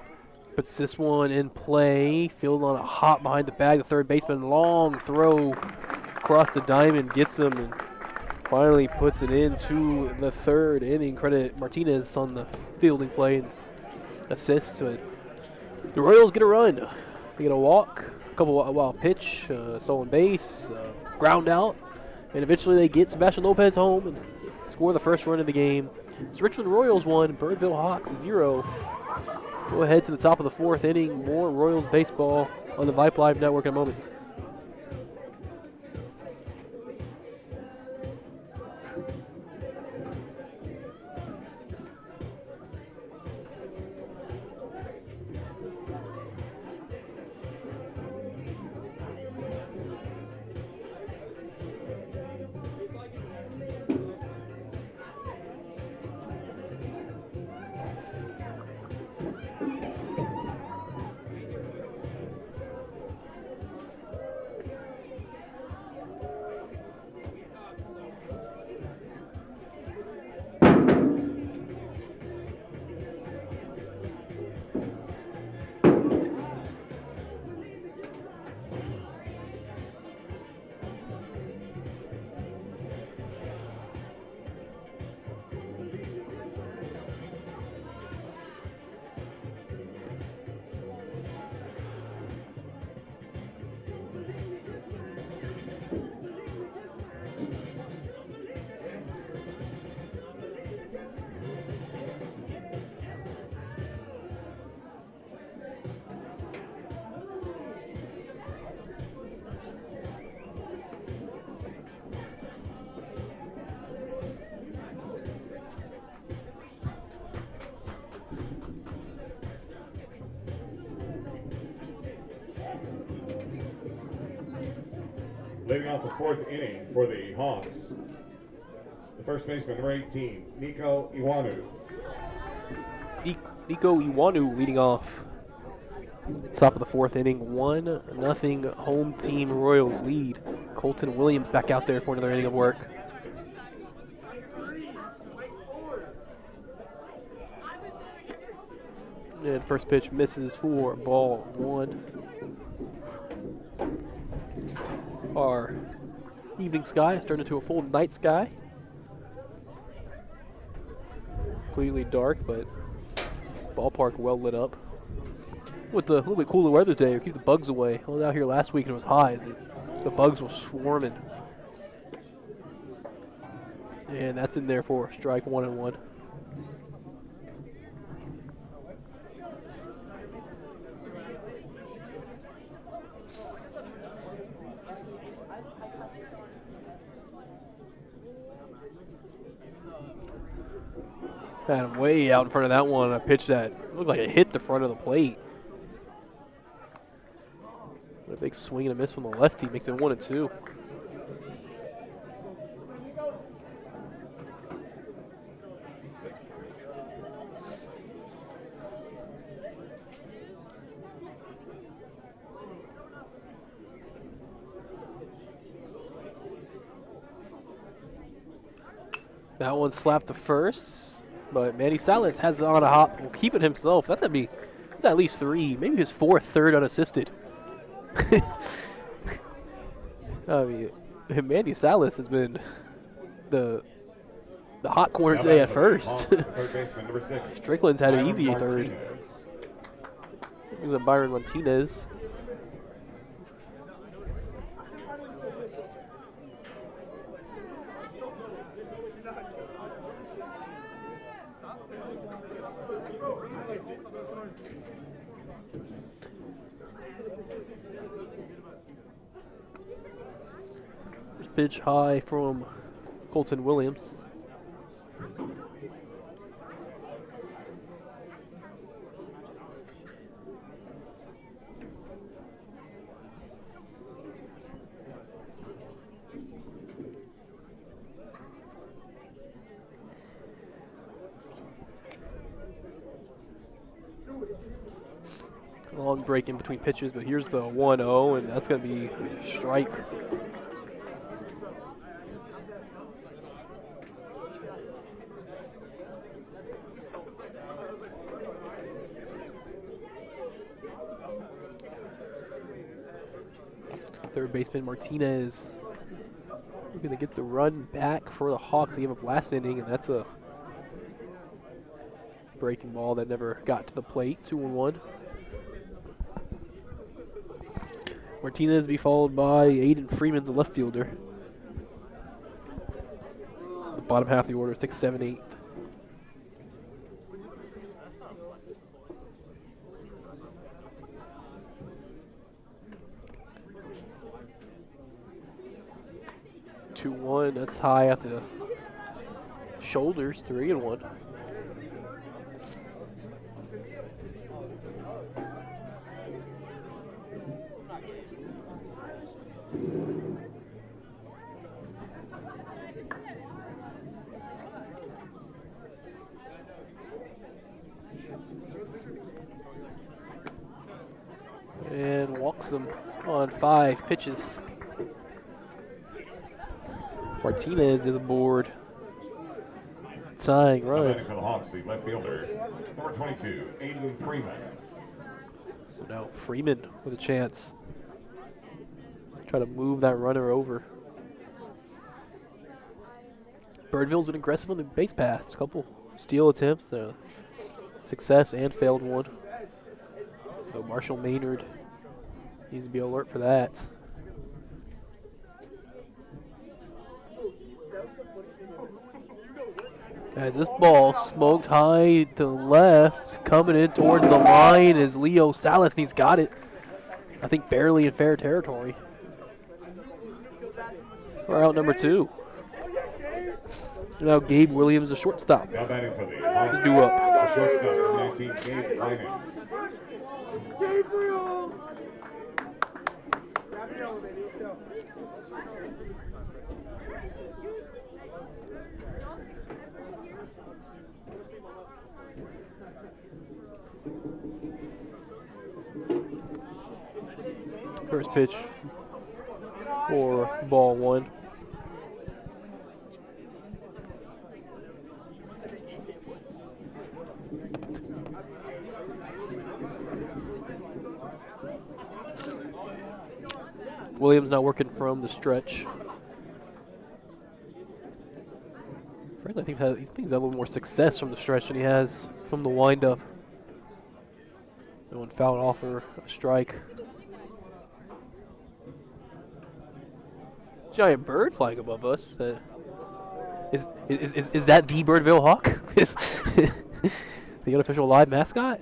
Puts this one in play. Fielding on a hop behind the bag. The third baseman, long throw across the diamond, gets him, and finally puts it into the third inning. Credit Martinez on the fielding play and assist to it. The Royals get a run. They get a walk, a couple wild pitch, stolen base, ground out, and eventually they get Sebastian Lopez home and score the first run of the game. It's Richland Royals 1, Birdville Hawks 0. Go ahead to the top of the fourth inning. More Royals baseball on the Vype Live Network in a moment. Leading off the fourth inning for the Hawks, The first baseman, number 18, Nico Iwanu. Nico Iwanu leading off. Top of the fourth inning, 1-0 home team Royals lead. Colton Williams back out there for another inning of work. And first pitch misses for ball 1. Our evening sky is turned into a full night sky. Completely dark, but ballpark well lit up. With the little bit cooler weather today, we keep the bugs away. I was out here last week and it was hot. The bugs were swarming. And that's in there for strike 1-1. Had him way out in front of that one. A pitch that looked like it hit the front of the plate. A big swing and a miss from the lefty makes it 1-2. That one slapped the first, but Manny Salas has it on a hop. Will keep it himself. That's at least 3, maybe his 4th third unassisted. I mean, Manny Salas has been the hot corner today at first. Third baseman, number 6. Strickland's had an Byron easy third. Martinez. Here's a Byron Martinez. Pitch high from Colton Williams. Long break in between pitches, but here's the 1-0, and that's going to be strike. Third baseman Martinez looking to get the run back for the Hawks. They gave up last inning, and that's a breaking ball that never got to the plate. 2-1. Martinez be followed by Aiden Freeman, the left fielder. The bottom half of the order, 6, 7, 8. That's high at the shoulders. 3-1. And walks him on 5 pitches. Martinez is aboard. Tying run. For the Hawks, the left fielder, number 22, Aiden Freeman. So now Freeman with a chance. Try to move that runner over. Birdville's been aggressive on the base paths. A couple steal attempts, success and failed one. So Marshall Maynard needs to be alert for that. And this ball smoked high to the left, coming in towards the line is Leo Salas, and he's got it. I think barely in fair territory. For out number 2. Now Gabe Williams, the shortstop. Now batting for the Hawks, Do up. the shortstop, number 19, Gabe Winans. First pitch for ball one. Williams not working from the stretch. Frankly, I think he's had a little more success from the stretch than he has from the windup. No one fouled off for a strike. Giant bird flying above us. Is that the Birdville Hawk? The unofficial live mascot?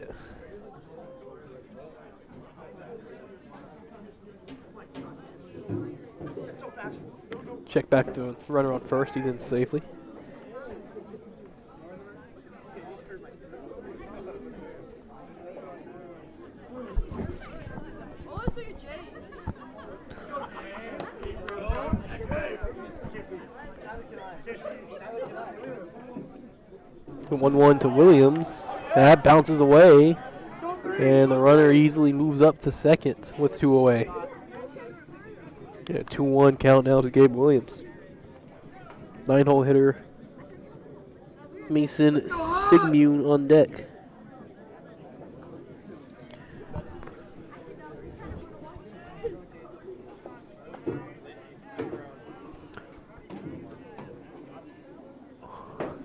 Check back to runner on first. He's in safely. The 1-1 to Williams. That bounces away, and the runner easily moves up to second with 2 away. Yeah, 2-1 count now to Gabe Williams. 9-hole hitter Mason Sigmune on deck.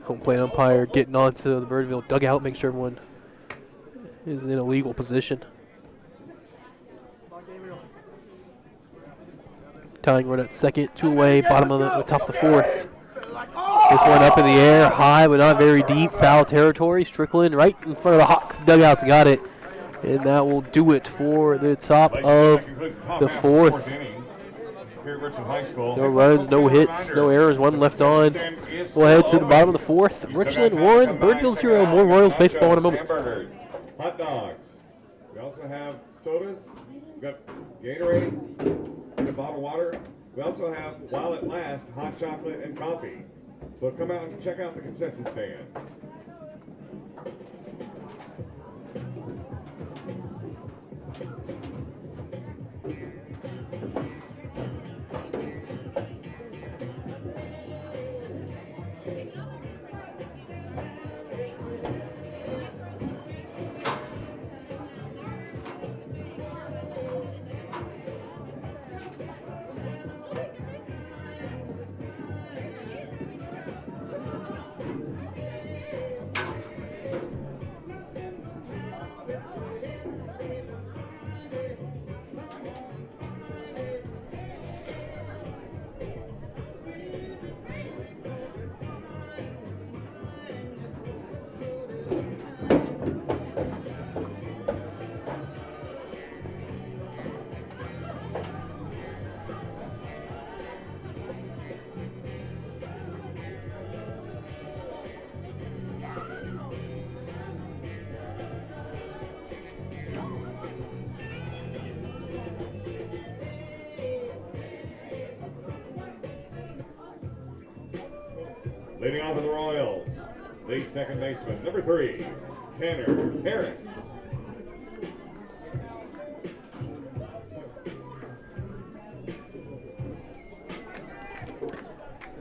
Home plate umpire getting onto the Birdville dugout, make sure everyone is in a legal position. Tying run at second, 2 away, bottom of the top of the fourth. This one up in the air, high but not very deep, foul territory. Strickland right in front of the Hawks dugouts, got it. And that will do it for the top of the fourth. Here at Richland High School. No runs, no hits, no errors, 1 left on. We'll head to the bottom of the fourth. Richland 1, Birdville 0. More Royals baseball in a moment. Hamburgers, hot dogs. We also have sodas. We've got Gatorade and a bottle of water. We also have, while it lasts, hot chocolate and coffee. So come out and check out the concession stand. Leading off for the Royals, the second baseman, number 3, Tanner Harris.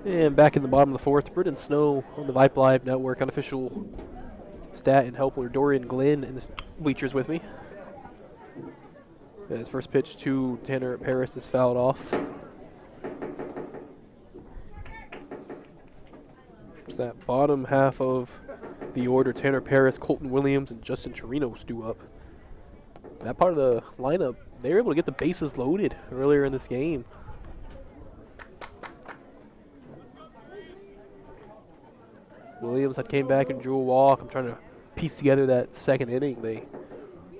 And back in the bottom of the fourth, Britton Snow on the Vype Live Network, unofficial stat and helper Dorian Glenn in the bleachers with me. And his first pitch to Tanner Paris is fouled off. It's that bottom half of the order. Tanner Paris, Colton Williams, and Justin Chirinos stew up. That part of the lineup, they were able to get the bases loaded earlier in this game. Williams had came back and drew a walk. I'm trying to piece together that second inning. They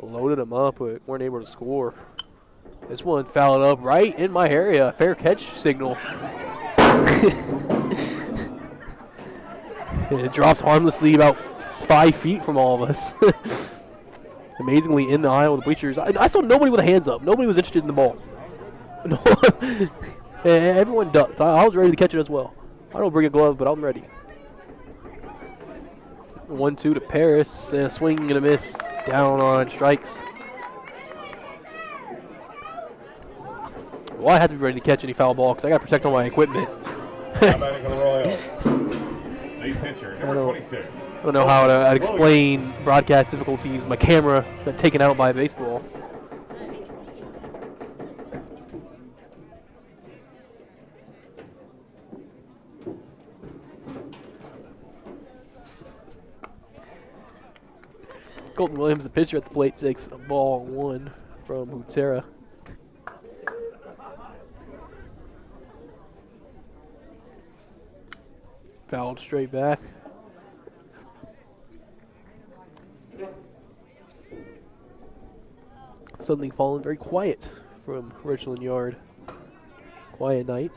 loaded him up but weren't able to score. This one fouled up right in my area. Fair catch signal. It drops harmlessly about 5 feet from all of us. Amazingly in the aisle of the bleachers. I saw nobody with a hands up. Nobody was interested in the ball. No. Everyone ducked. I was ready to catch it as well. I don't bring a glove, but I'm ready. 1-2 to Paris, and a swing and a miss. Down on strikes. Well, I have to be ready to catch any foul ball because I got to protect all my equipment. Now batting for the Royals. Lead pitcher, number 26. I don't know how I'd explain broadcast difficulties. My camera got taken out by a baseball. Colton Williams, the pitcher at the plate, takes a ball 1 from Hutera. Fouled straight back. Suddenly fallen very quiet from Richland Yard. Quiet night.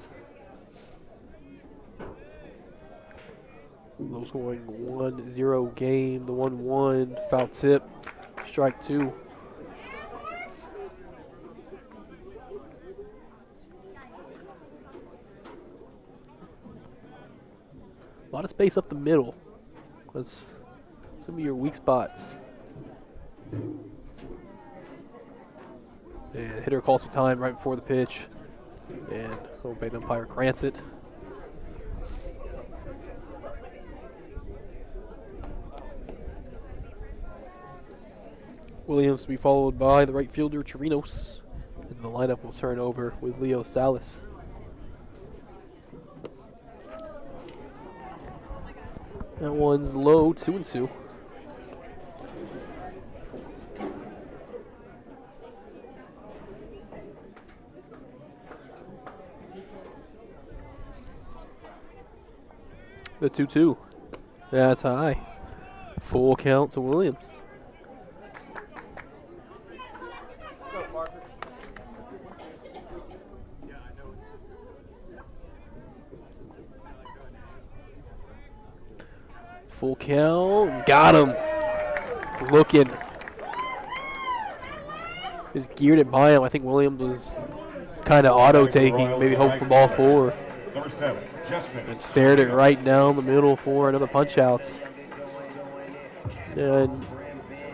Low scoring 1-0 game. The 1-1 foul tip. Strike 2. A lot of space up the middle. That's some of your weak spots. And hitter calls for time right before the pitch. And home plate umpire grants it. Williams will be followed by the right fielder, Chirinos. And the lineup will turn over with Leo Salas. That one's low, 2-2. The 2-2. That's high. Full count to Williams. Full count. Got him. Looking. Just geared it by him. I think Williams was kind of auto-taking, maybe hoping for ball 4. Number 7, Justin. And stared it right down the middle for another punch-out. And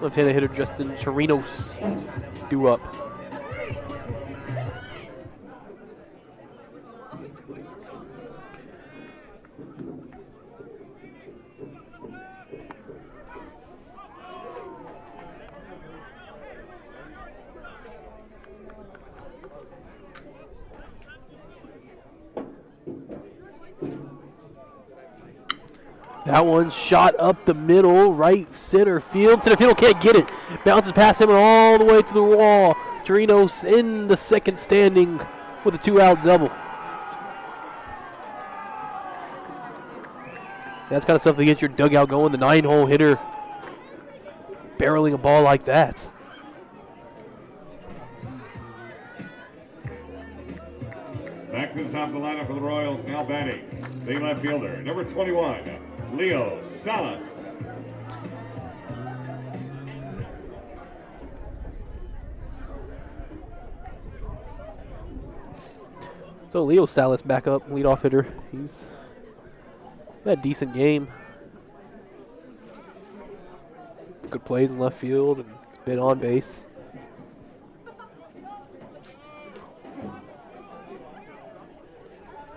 left-handed hitter Justin Chirinos due up. That one shot up the middle, right center field. Center field can't get it. Bounces past him and all the way to the wall. Chirinos in the second standing with a 2-out double. That's kind of stuff that gets your dugout going. The 9-hole hitter barreling a ball like that. Back to the top of the lineup for the Royals, now batting. The left fielder, number 21, Leo Salas. So Leo Salas back up, leadoff hitter. He's had a decent game. Good plays in left field and it's been on base.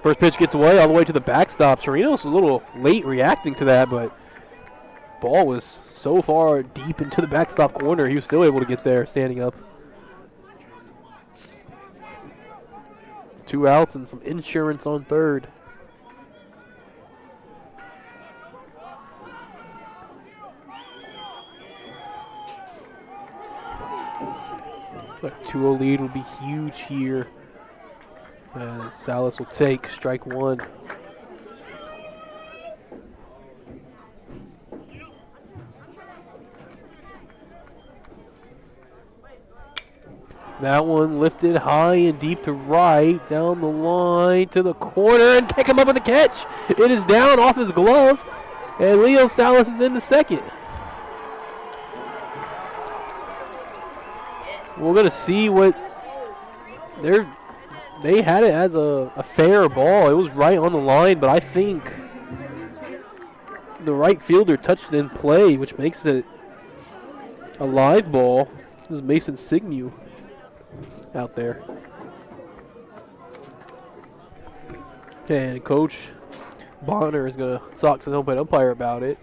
First pitch gets away all the way to the backstop. Chirinos was a little late reacting to that, but ball was so far deep into the backstop corner, he was still able to get there standing up. 2 outs and some insurance on third. A 2-0 lead would be huge here. Salas will take strike 1. That one lifted high and deep to right, down the line to the corner, and pick him up with a catch. It is down off his glove, and Leo Salas is in the second. We're going to see what they're they had it as a fair ball. It was right on the line, but I think the right fielder touched it in play, which makes it a live ball. This is Mason Signew out there. And Coach Bonner is going to talk to the home plate umpire about it.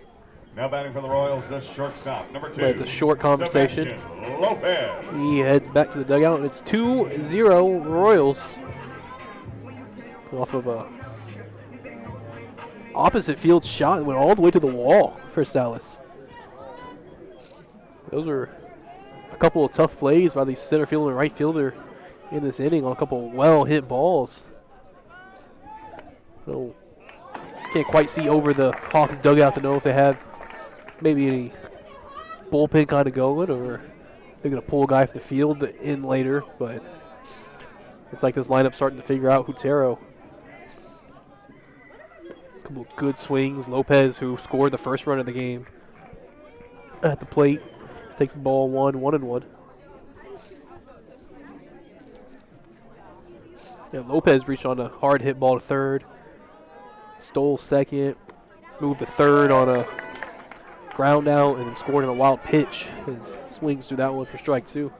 Now batting for the Royals, this shortstop, number 2. But it's a short conversation. Sebastian Lopez. He heads back to the dugout, and it's 2-0 Royals. Off of a opposite field shot and went all the way to the wall for Salas. Those are a couple of tough plays by the center fielder and right fielder in this inning on a couple of well-hit balls. So can't quite see over the Hawks dugout to know if they have maybe any bullpen kind of going, or they're going to pull a guy from the field in later. But it's like this lineup's starting to figure out Hutero. A couple of good swings. Lopez, who scored the first run of the game, at the plate, takes ball 1-1. Yeah, Lopez reached on a hard hit ball to third, stole second, moved to third on a ground out, and then scored in a wild pitch. His swings through that one for strike 2.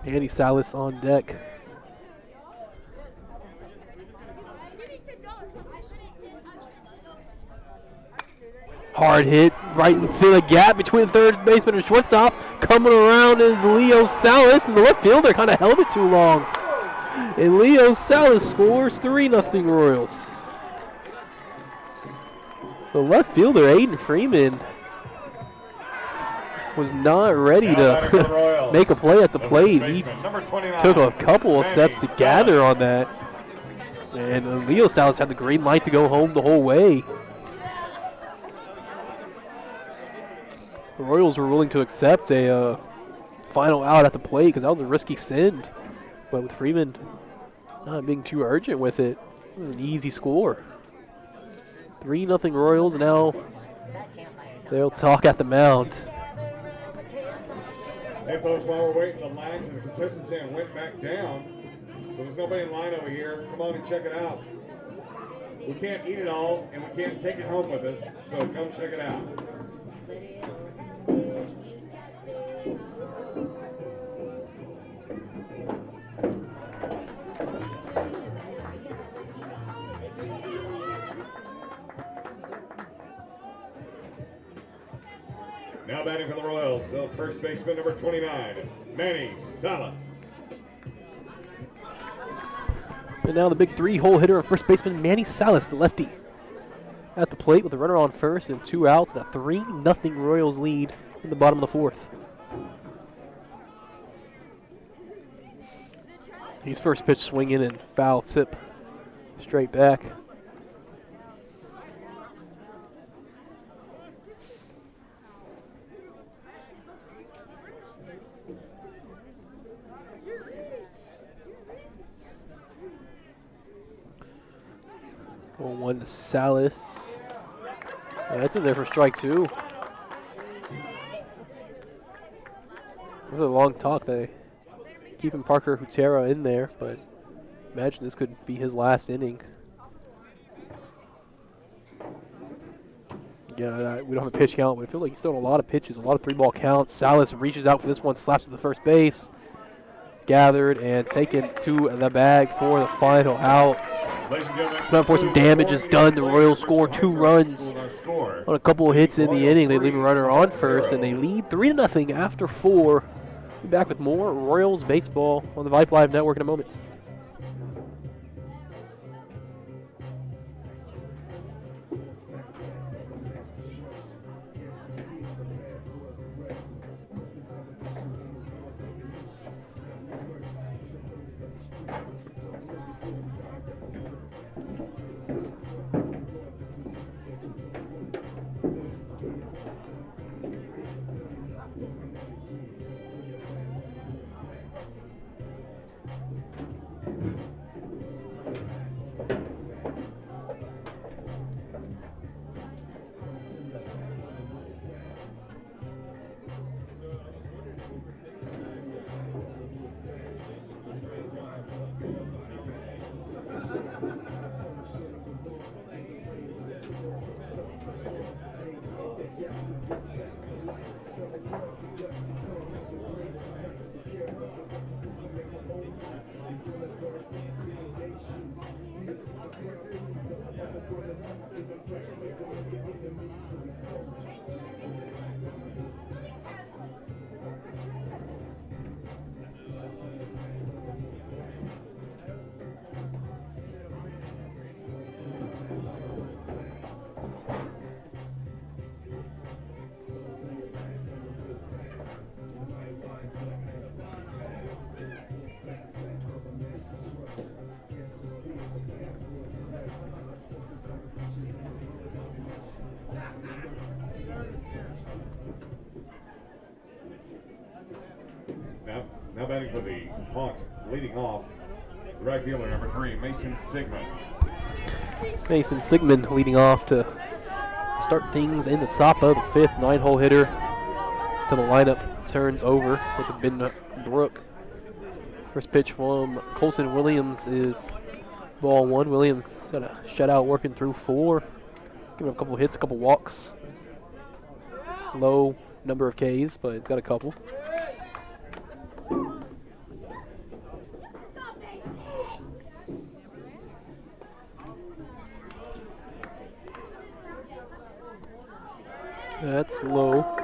Andy Salas on deck. Hard hit right into the gap between third baseman and shortstop. Coming around is Leo Salas, and the left fielder kind of held it too long. And Leo Salas scores 3-0 Royals. The left fielder, Aiden Freeman, was not ready to make a play at the plate. He took a couple of steps to gather on that. And Leo Salas had the green light to go home the whole way. The Royals were willing to accept a final out at the plate because that was a risky send. But with Freeman not being too urgent with it, it was an easy score. 3-0 Royals. Now they'll talk at the mound. Hey folks, while we're waiting, the line to the contestant stand went back down. So there's nobody in line over here. Come on and check it out. We can't eat it all and we can't take it home with us. So come check it out. Now batting for the Royals, the first baseman, number 29, Manny Salas. And now the big 3-hole hitter of first baseman Manny Salas, the lefty, at the plate with a runner on first and 2 outs, and a 3-0 Royals lead in the bottom of the 4th. He's first pitch swinging and foul tip straight back. One to Salas. That's in there for strike 2. This is a long talk. They keeping Parker Hutera in there, but imagine this could be his last inning. Yeah, we don't have a pitch count, but I feel like he's throwing a lot of pitches, a lot of 3-ball counts. Salas reaches out for this one, slaps to the first base. Gathered and taken to the bag for the final out. But before some damage is done, the Royals score 2 runs on a couple of hits in the inning. They leave a runner on first, and they lead 3-0 after 4. We'll be back with more Royals baseball on the Vype Live Network in a moment. batting for the Hawks, leading off, the right fielder, number 3, Mason Sigmund. Mason Sigmund leading off to start things in the top of the 5th, 9-hole hitter till the lineup turns over with the Ben Brook. First pitch from Colton Williams is ball 1. Williams got a shutout working through 4. Giving a couple hits, a couple walks. Low number of Ks, but it's got a couple. That's low.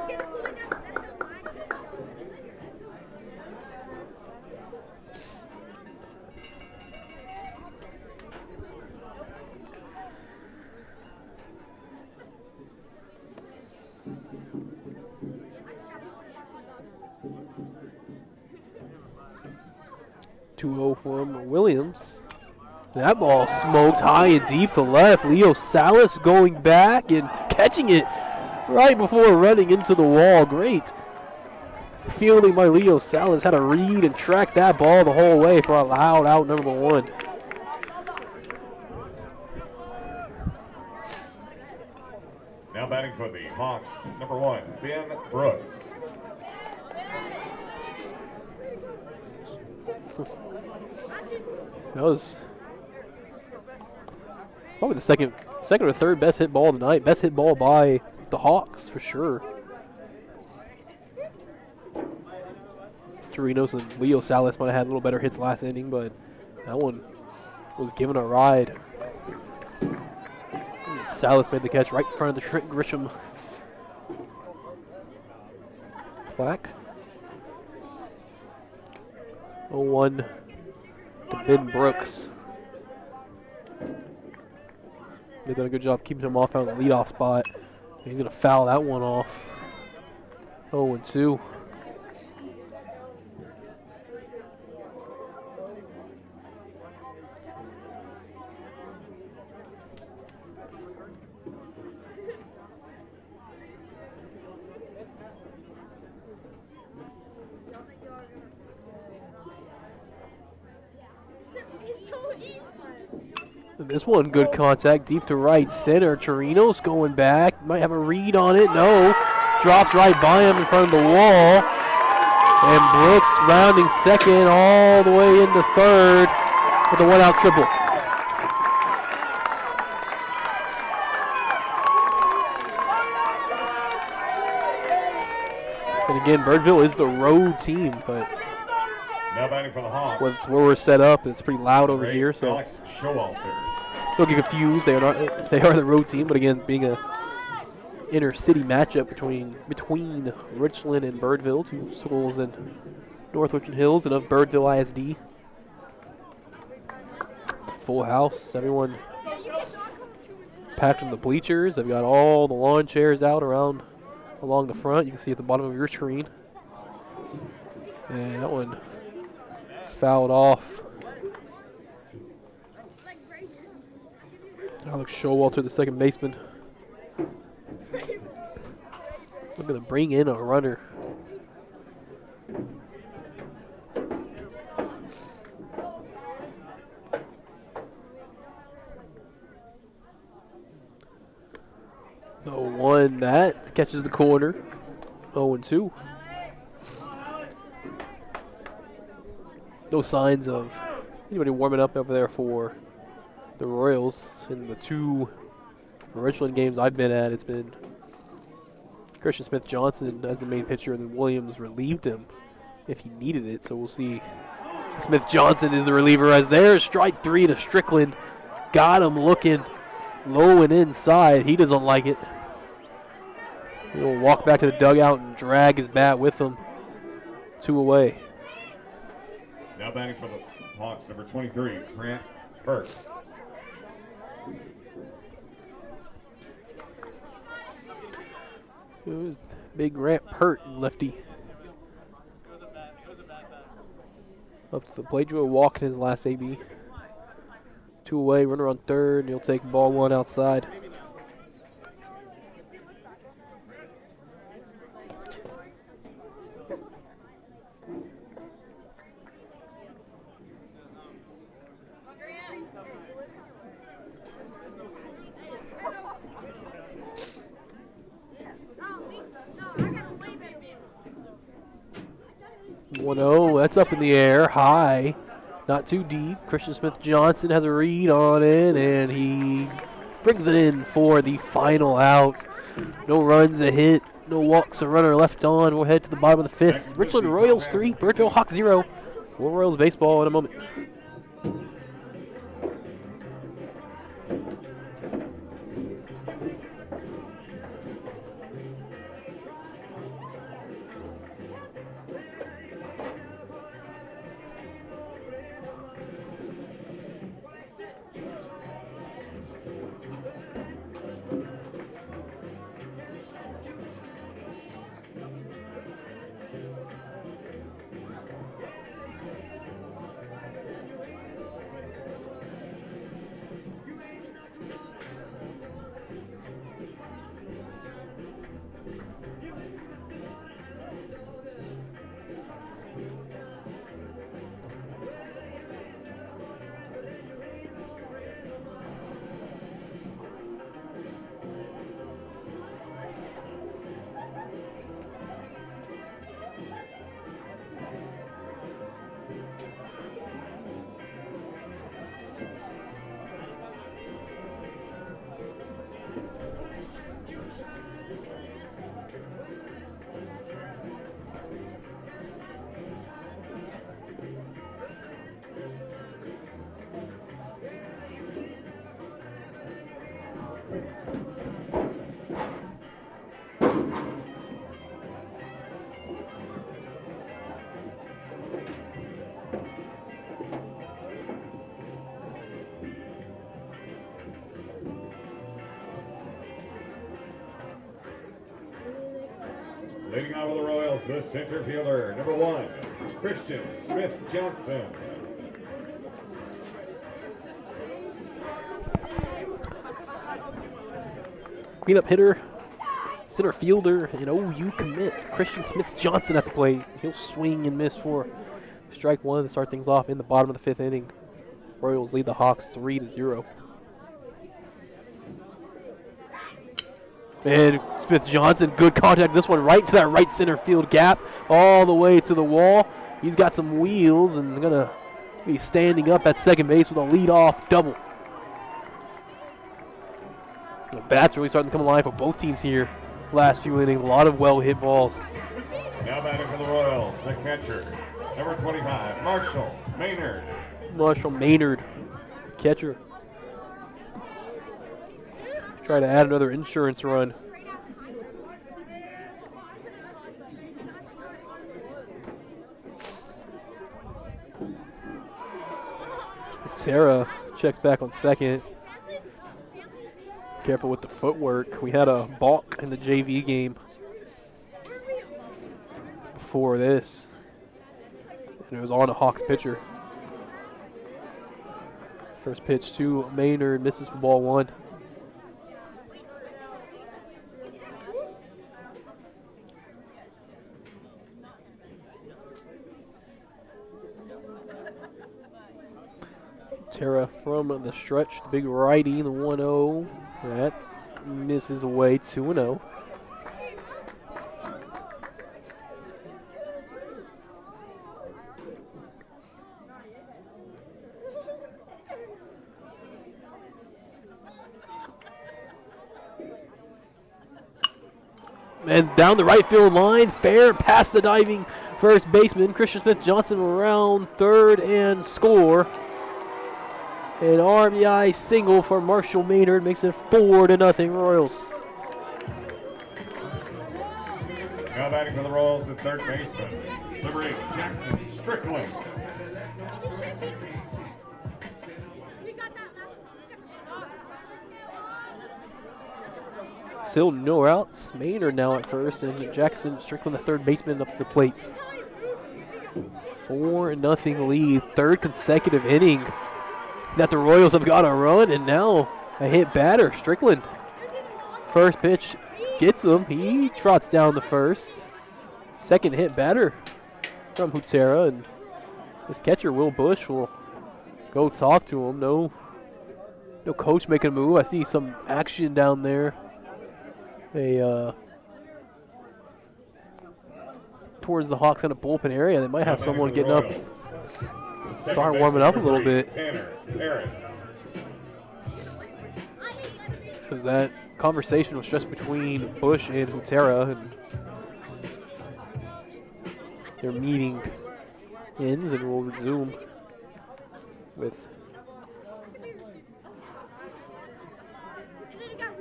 From Williams. That ball smoked high and deep to left. Leo Salas going back and catching it right before running into the wall. Great fielding by Leo Salas. Had to read and track that ball the whole way for a loud out number 1. Now batting for the Hawks, number 1, Ben Brooks. That was probably the second or third best hit ball of the night. Best hit ball by the Hawks for sure. Torinos and Leo Salas might have had a little better hits last inning, but that one was given a ride. Salas made the catch right in front of the Trent Grisham plaque. 0-1 to Ben Brooks. They've done a good job keeping him off on the leadoff spot. He's going to foul that one off. 0-2. This one, good contact, deep to right center. Chirinos going back, might have a read on it. No, drops right by him in front of the wall. And Brooks rounding second all the way into third with a 1-out triple. And again, Birdville is the road team, but now batting for the Hawks, with where we're set up, it's pretty loud over here, so Alex Showalter. don't get confused. They are the road team, but again, being a inner city matchup between Richland and Birdville, 2 schools in North Richland Hills and of Birdville ISD. It's a full house. Everyone packed in the bleachers. They've got all the lawn chairs out along the front. You can see at the bottom of your screen. And that one fouled off. Alex Showalter, the second baseman. Looking to bring in a runner. The 1 that catches the corner. 0-2. No signs of anybody warming up over there for the Royals. In the 2 Richland games I've been at, it's been Christian Smith-Johnson as the main pitcher, and then Williams relieved him if he needed it. So we'll see. Smith-Johnson is the reliever as there's strike 3 to Strickland. Got him looking low and inside. He doesn't like it. He'll walk back to the dugout and drag his bat with him. 2 away. Now batting for the Hawks, number 23, Grant First. It was big Grant Pert, lefty. Up to the plate, drew a walk in his last AB. 2 away, runner on third, and he'll take ball 1 outside. 1-0. That's up in the air, high, not too deep. Christian Smith Johnson has a read on it, and he brings it in for the final out. No runs, a hit, no walks, a runner left on. We'll head to the bottom of the 5th. Richland Royals 3, Birdville Hawks 0. More Royals baseball in a moment. Leading off with the Royals, the center fielder, number 1, Christian Smith Johnson. Cleanup hitter, center fielder, and OU commit Christian Smith Johnson at the plate. He'll swing and miss for strike 1 to start things off in the bottom of the 5th inning. Royals lead the Hawks 3-0. And Smith Johnson, good contact. This one right to that right center field gap, all the way to the wall. He's got some wheels and gonna be standing up at second base with a leadoff double. The bats really starting to come alive for both teams here. Last few innings, a lot of well hit balls. Now batting for the Royals, the catcher, number 25, Marshall Maynard. Marshall Maynard, catcher. Try to add another insurance run. Sarah checks back on second. Careful with the footwork. We had a balk in the JV game before this, and it was on a Hawks pitcher. First pitch to Maynard, misses for ball 1. Tara from the stretch, the big righty, the 1-0. That misses away, 2-0. And down the right field line, fair past the diving first baseman. Christian Smith Johnson around third and score. An RBI single for Marshall Maynard makes it 4-0 Royals. Now batting for the Royals, the third baseman, number 8, Jackson Strickland. Still no outs. Maynard now at first, and Jackson Strickland, the third baseman, up to the plate. 4-0 lead, third consecutive inning that the Royals have got a run, and now a hit batter, Strickland. First pitch gets him. He trots down the first. Second hit batter from Hutera, and his catcher, Will Bush, will go talk to him. No coach making a move. I see some action down there. A towards the Hawks kind of bullpen area. They might have Now someone batting getting for the up, Royals. start Second warming baseman, up a little number bit. 3, Tanner Harris. Because that conversation was just between Bush and Hutera, and their meeting ends, and we'll resume with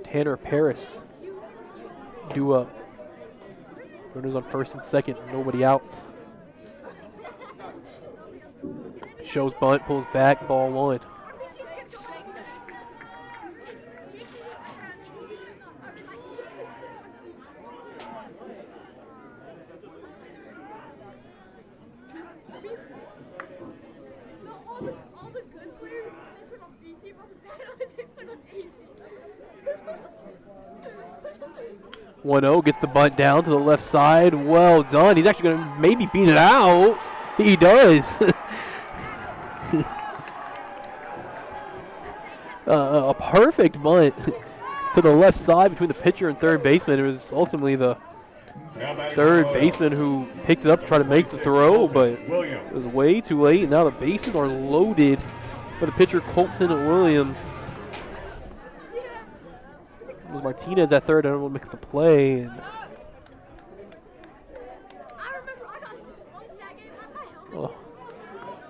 Tanner Paris due up. Runners on first and second, nobody out. Shows bunt, pulls back, ball one. All the good players, they put on B team, on the bad ones, they put on A team. 1-0 gets the bunt down to the left side. Well done. He's actually going to maybe beat it out. He does. A perfect bunt to the left side between the pitcher and third baseman. It was ultimately the third baseman who picked it up to try to make the throw, but it was way too late. And now the bases are loaded for the pitcher, Colton Williams. It was Martinez at third. I don't want to make the play. And I remember I got smoked that game. I got helmet.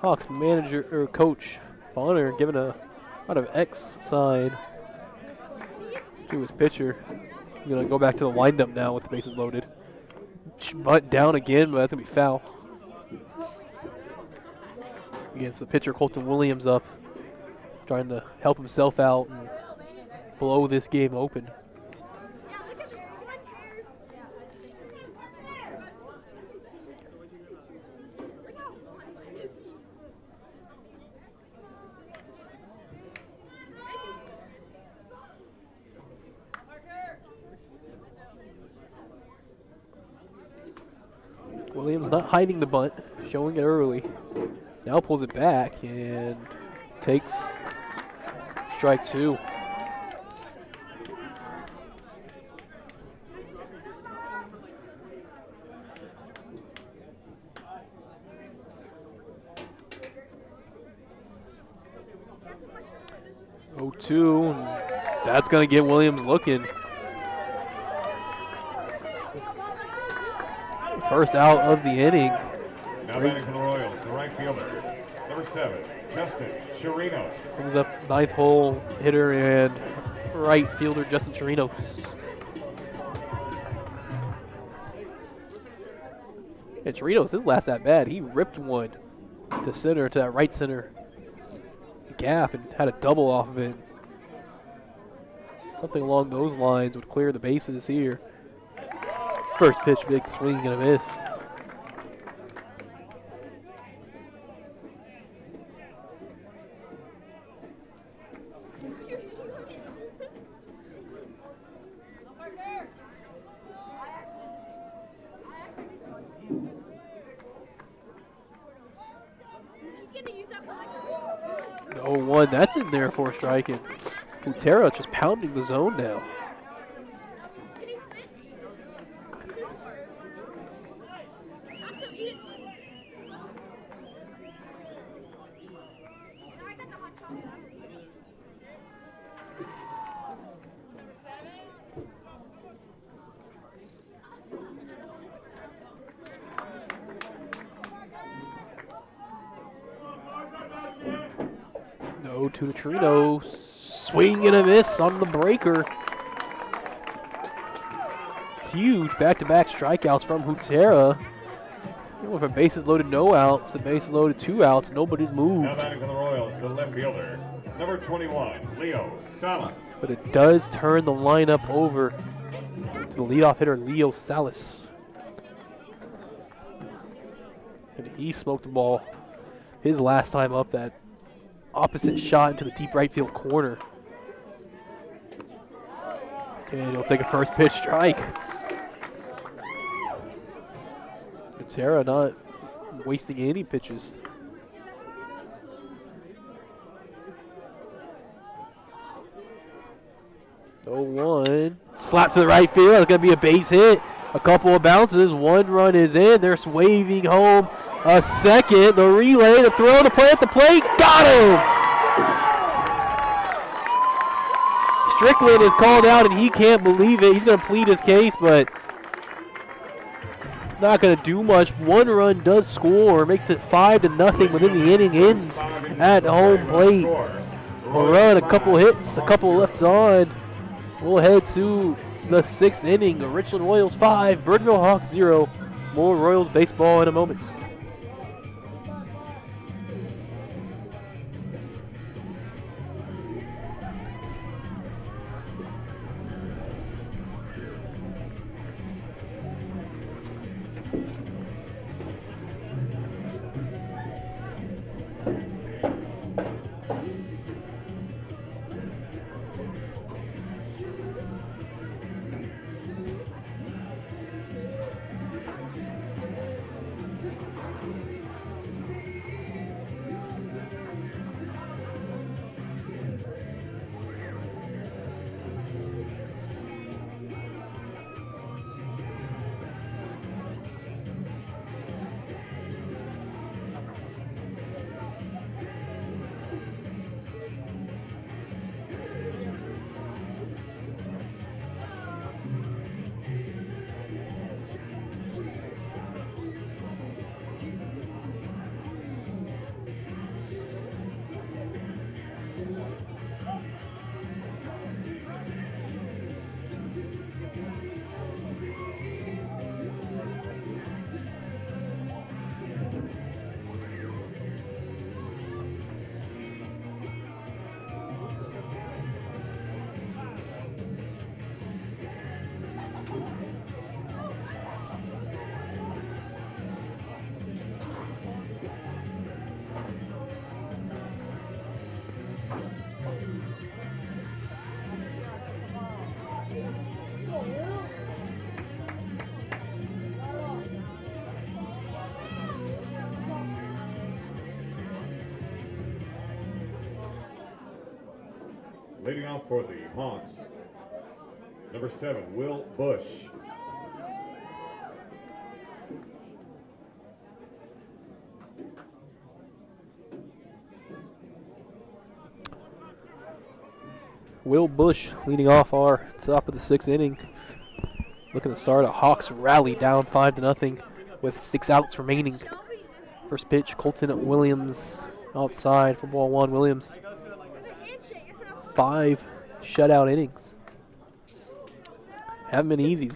Hawks manager or coach Bonner giving a lot of X sign to his pitcher. He's gonna go back to the windup now with the bases loaded. Butt down again, but that's gonna be foul. Against the pitcher Colton Williams up, trying to help himself out and blow this game open. Yeah, look at this one hair. Look how one is. 'Cause Williams not hiding the bunt, showing it early. Now pulls it back and takes strike two. Oh, 2, and that's going to get Williams looking. First out of the inning. Now batting for the Royals, the right fielder, number 7, Justin Chirinos. Brings up ninth hole hitter and right fielder Justin Chirinos. And Chirinos, his last at bat, he ripped one to center, to that right center gap, and had a double off of it. Something along those lines would clear the bases here. First pitch, big swing and a miss. he's gonna use that for like a 0-1, that's in there for a strike, and Butera just pounding the zone now. Can he spit? I'll still eat it. No, I got the hot chocolate. No to Trino. Swing and a miss on the breaker. Huge back-to-back strikeouts from Hutera. With a bases loaded, no outs. The bases loaded, 2 outs. Nobody's moved. Now batting for the Royals, the left fielder, number 21, Leo Salas. But it does turn the lineup over to the leadoff hitter, Leo Salas. And he smoked the ball his last time up, that opposite shot into the deep right field corner. And he'll take a first pitch strike. Butera not wasting any pitches. Oh, 1. Slap to the right field. It's going to be a base hit. A couple of bounces. 1 run is in. They're waving home a second. The relay, the throw, the play at the plate. Got him! Strickland is called out, and he can't believe it. He's going to plead his case, but not going to do much. 1 run does score. Makes it 5-0 within the inning. Ends at home plate. A run, a couple hits, a couple left on. We'll head to the 6th inning. Richland Royals 5, Birdville Hawks 0. More Royals baseball in a moment. Leading off for the Hawks, number 7, Will Bush. Will Bush leading off our top of the 6th inning. Looking to start a Hawks rally down 5-0 with 6 outs remaining. First pitch, Colton Williams outside for ball 1. Williams, 5 shutout innings. Haven't been easy.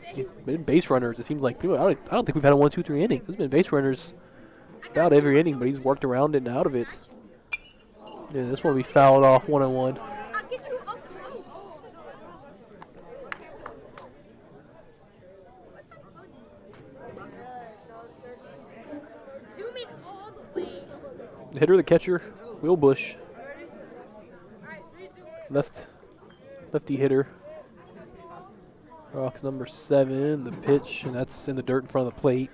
Been base runners. It seems like I don't think we've had a 1, 2, 3 innings. There's been base runners about every inning, but he's worked around it and out of it. Yeah, this one we fouled off 1-1. The hitter, the catcher, Will Bush. Lefty hitter. Rocks number 7, the pitch, and that's in the dirt in front of the plate.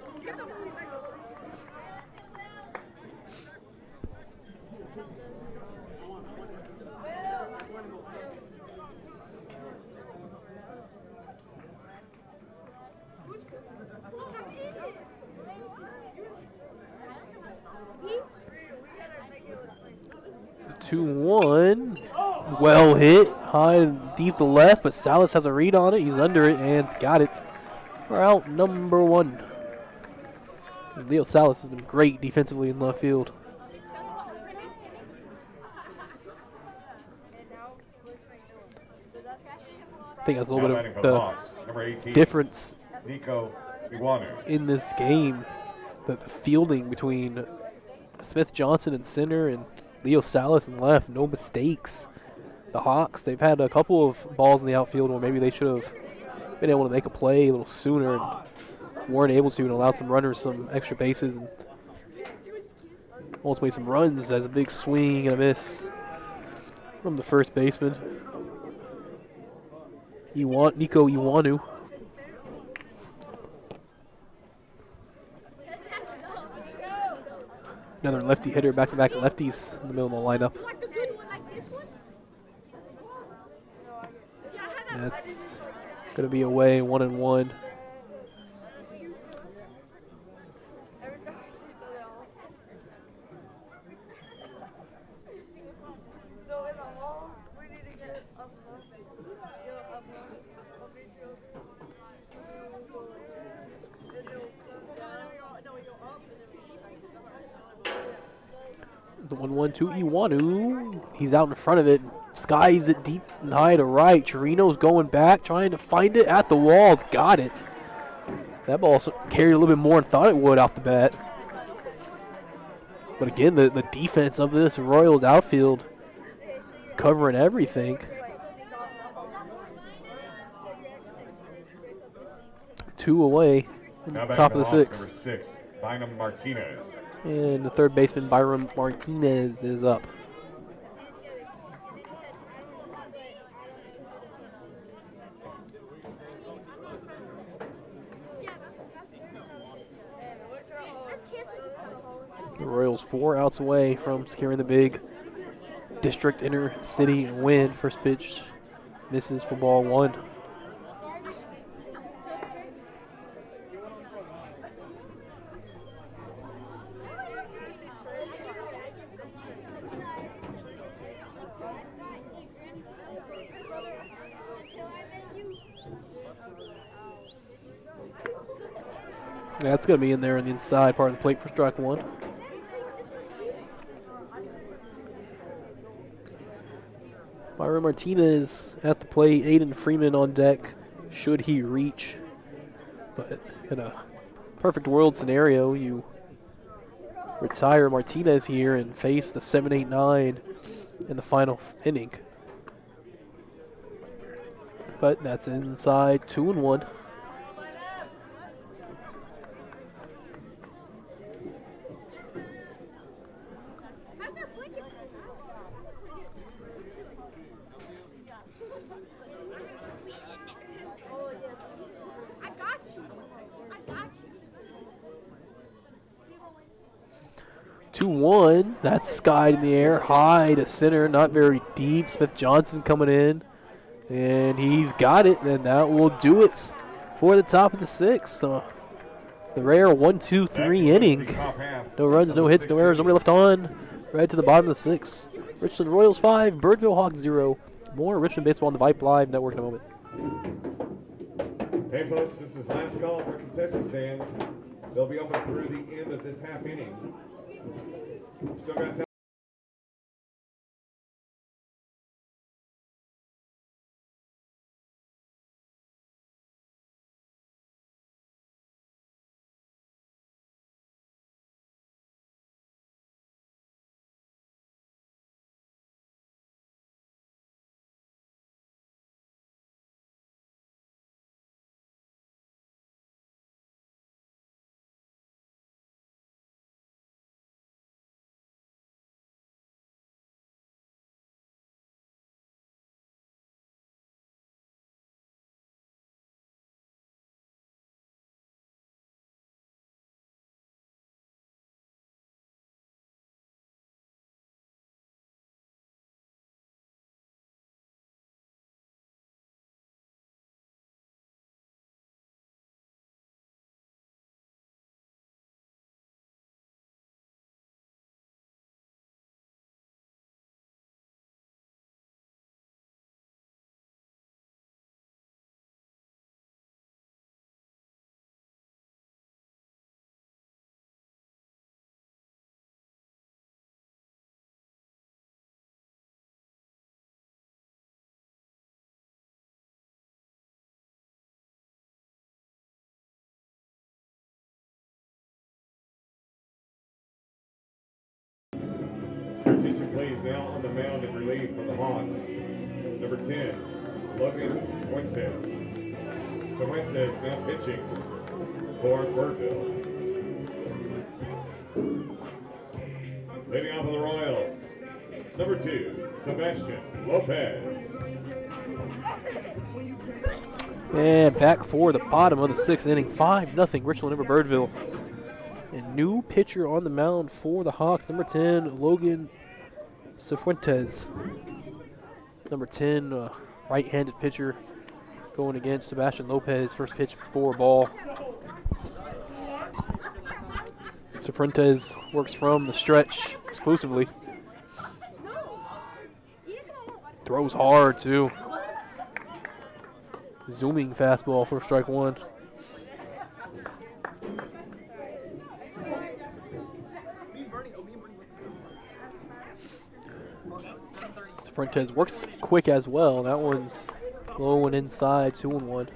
The 2-1. Well hit, high and deep to left, but Salas has a read on it. He's under it and got it. We're out number 1. Leo Salas has been great defensively in left field. I think that's a little bit of the difference in this game. The fielding between Smith Johnson in center and Leo Salas in left, no mistakes. The Hawks, they've had a couple of balls in the outfield where maybe they should have been able to make a play a little sooner and weren't able to, and allowed some runners some extra bases and ultimately some runs as a big swing and a miss from the first baseman. Nico Iwanu. Another lefty hitter, back-to-back lefties in the middle of the lineup. That's going to be away, 1-1. The 1-1 to Iwanu. He's out in front of it. Skies it deep and high to right. Chirino's going back, trying to find it at the walls. Got it. That ball carried a little bit more than thought it would off the bat. But again, the defense of this Royals outfield covering everything. 2 away in the top of the 6th. Number 6, Bynum Martinez. And the third baseman, Byram Martinez, is up. The Royals 4 outs away from securing the big district inter-city win. First pitch misses for ball 1. That's going to be in there on the inside part of the plate for strike 1. Byron Martinez at the plate. Aiden Freeman on deck should he reach. But in a perfect world scenario, you retire Martinez here and face the 7-8-9 in the final inning. But that's inside 2-1. I got you. 2-1. That's skied in the air, high to center, not very deep. Smith Johnson coming in, and he's got it, and that will do it for the top of the 6th. The rare 1-2-3 inning. No runs, no hits, no errors, nobody left on. Right to the bottom of the 6th. Richland Royals 5, Birdville Hawks 0. More Richland baseball on the Vype Live Network in a moment. Hey folks, this is last call for concession stand. They'll be open through the end of this half inning. Still got time. Your attention please now on the mound in relief for the Hawks. Number 10, Logan Fuentes. Fuentes now pitching for Birdville. Leading off for the Royals, number 2, Sebastian Lopez. And back for the bottom of the 6th inning, 5-0 Richland over Birdville. And new pitcher on the mound for the Hawks, number 10, Logan Cifuentes. Number 10, right-handed pitcher going against Sebastian Lopez. First pitch for a ball. Cifuentes works from the stretch exclusively. Throws hard, too. Zooming fastball for strike 1. Fuentes works quick as well. That one's low and inside, 2-1.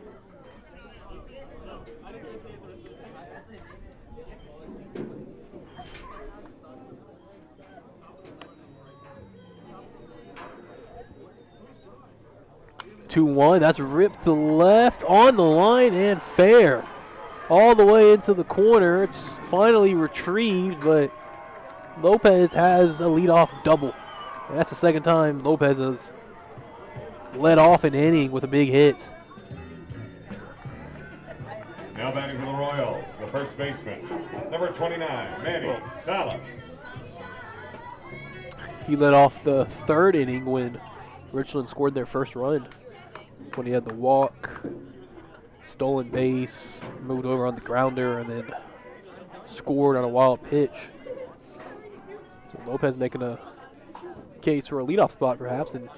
That's ripped to left on the line and fair. All the way into the corner. It's finally retrieved, but Lopez has a leadoff double. And that's the second time Lopez has led off an inning with a big hit. Now batting for the Royals, the first baseman, number 29, Manny Salas. He led off the third inning when Richland scored their first run. When he had the walk, stolen base, moved over on the grounder, and then scored on a wild pitch. So Lopez making a case for a leadoff spot, perhaps, and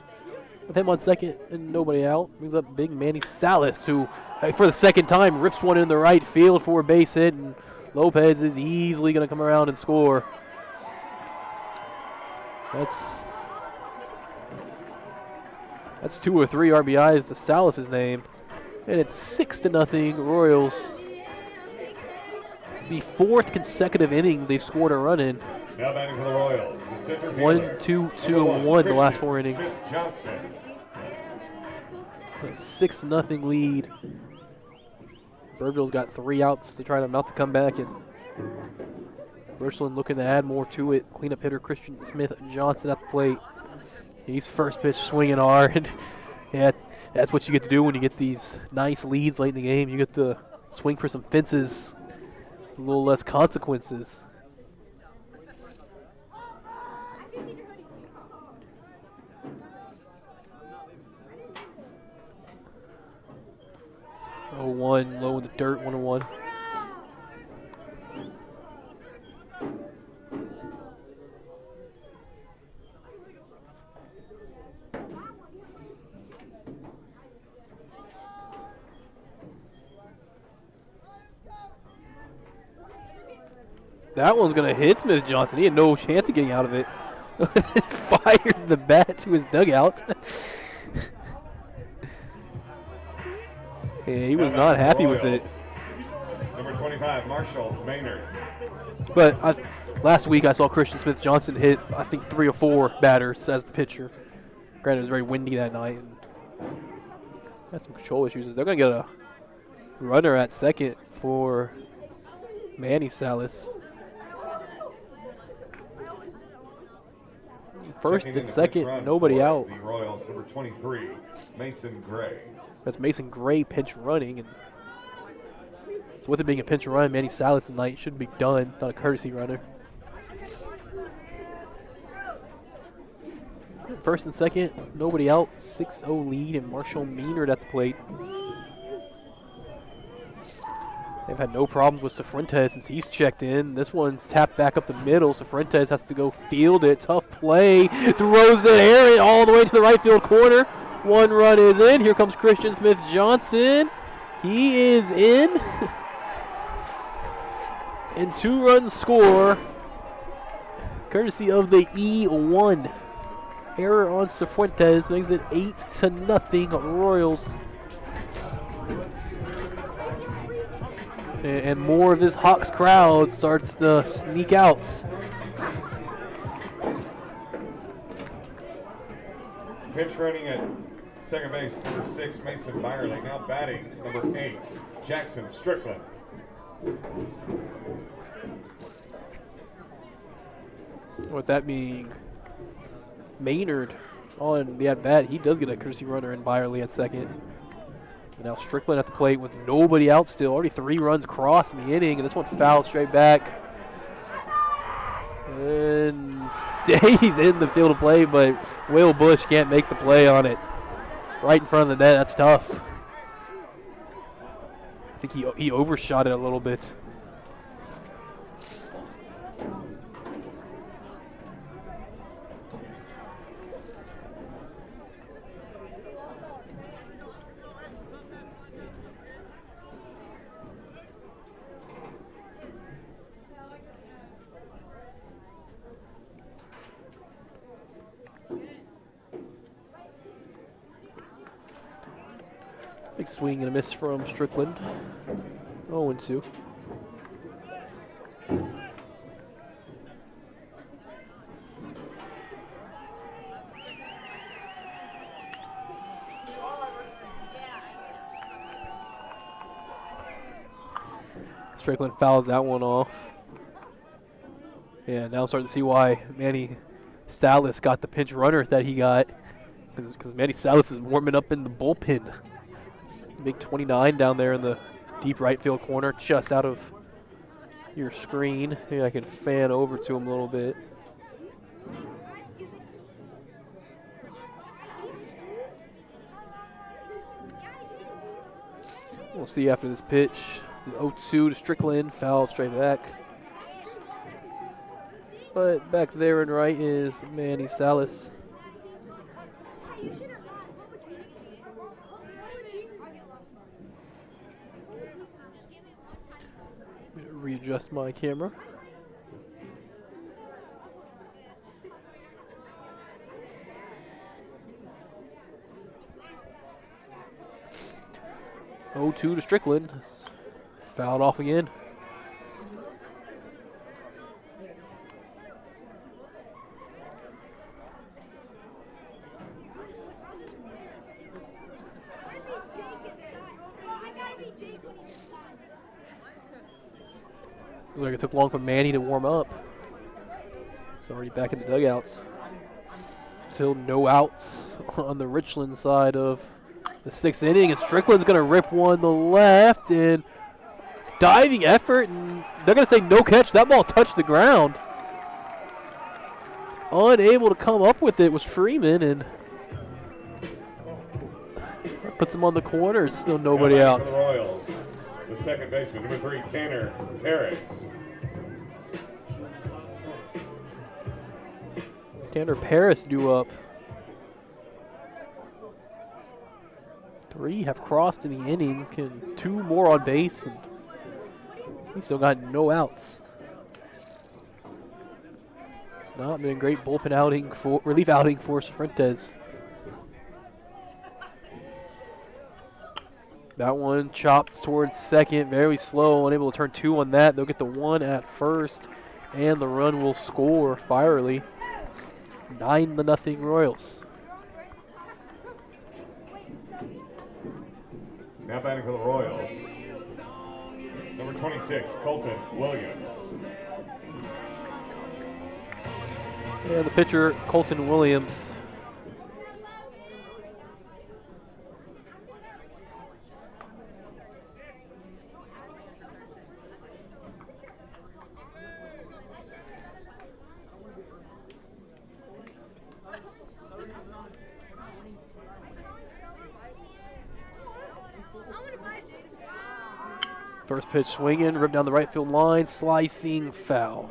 with him on second and nobody out, brings up big Manny Salas, who, for the second time, rips one in the right field for a base hit, and Lopez is easily going to come around and score. That's 2 or 3 RBIs to Salas' name. And it's 6-0 Royals. The 4th consecutive inning they've scored a run in. Now batting for the Royals, the center 1, 2, 2, and 1 the last 4 innings. Johnson. A 6-0 lead. Birdville's got 3 outs to try to mount the comeback, and Richland looking to add more to it. Cleanup hitter Christian Smith Johnson at the plate. He's first pitch swinging hard. Yeah, that's what you get to do when you get these nice leads late in the game. You get to swing for some fences, a little less consequences. Oh, 1 low in the dirt, 1-1. That one's going to hit Smith Johnson. He had no chance of getting out of it. Fired the bat to his dugout. Yeah, he was not happy with it. Number 25, Marshall Maynard. But last week I saw Christian Smith Johnson hit, I think, 3 or 4 batters as the pitcher. Granted, it was very windy that night. And had some control issues. They're going to get a runner at second for Manny Salas. First and second, nobody out. The Royals, number 23, Mason Gray. That's Mason Gray pinch running. And so with it being a pinch run, Manny Salas tonight should be done, not a courtesy runner. First and second, nobody out. 6-0 lead, and Marshall Maynard at the plate. They've had no problems with Cifuentes since he's checked in. This one tapped back up the middle. Cifuentes has to go field it. Tough play. Throws it air all the way to the right field corner. 1 run is in. Here comes Christian Smith Johnson. He is in. And 2 runs score. Courtesy of the E1. Error on Cifuentes makes it 8-0 Royals. And more of this Hawks crowd starts to sneak out. Pitch running at second base, number 6, Mason Byerly. Now batting, number 8, Jackson Strickland. With that being Maynard on the at-bat, he does get a courtesy runner in Byerly at second. And now Strickland at the plate with nobody out still. Already 3 runs crossed in the inning, and this one fouled straight back. And stays in the field of play, but Will Bush can't make the play on it. Right in front of the net, that's tough. I think he overshot it a little bit. Big swing and a miss from Strickland. 0-2. Strickland fouls that one off. Yeah, now I'm starting to see why Manny Salas got the pinch runner that he got. Because Manny Salas is warming up in the bullpen. Big 29 down there in the deep right field corner, just out of your screen. Maybe I can fan over to him a little bit. We'll see after this pitch. The 0-2 to Strickland, foul straight back. But back there and right is Manny Salas. I'm gonna readjust my camera. Oh, 2 to Strickland. Fouled off again. Looks like it took long for Manny to warm up. He's already back in the dugouts. Still no outs on the Richland side of the 6th inning, and Strickland's going to rip one to left, and diving effort, and they're going to say no catch. That ball touched the ground. Unable to come up with it was Freeman, and that puts him on the corner. Still nobody Now out. for the Royals, the second baseman, number 3, Tanner Harris. Tanner Paris due up. 3 have crossed in the inning, and 2 more on base, and he still got no outs. Not been a great bullpen outing for relief outing for Fuentes. That one chopped towards second, very slow, unable to turn 2 on that. They'll get the 1 at first, and the run will score by early. 9-0 Royals. Now batting for the Royals, number 26, Colton Williams. And the pitcher, Colton Williams. First pitch swinging, ripped down the right field line, slicing foul.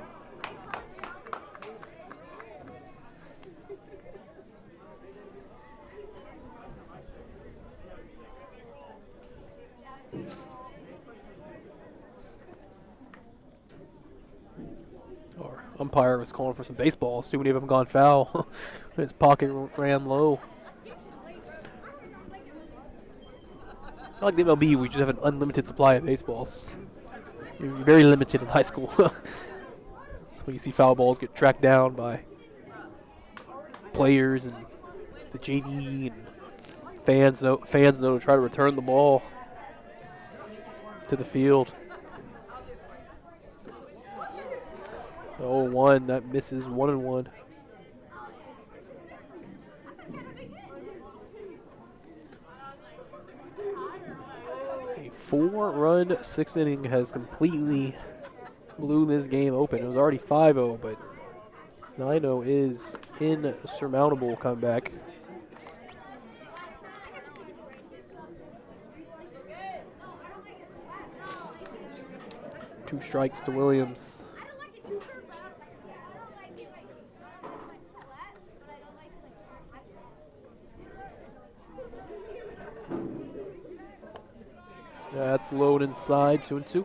Our umpire was calling for some baseballs. Too many of them gone foul. His pocket ran low. Not like the MLB, we just have an unlimited supply of baseballs. You're very limited in high school. So you see foul balls get tracked down by players and the JV, and fans know to try to return the ball to the field. 0-1, that misses 1-1. A 4-run 6th inning has completely blew this game open. It was already 5-0, but 9-0 is insurmountable comeback. Two strikes to Williams. That's low and inside, 2-2.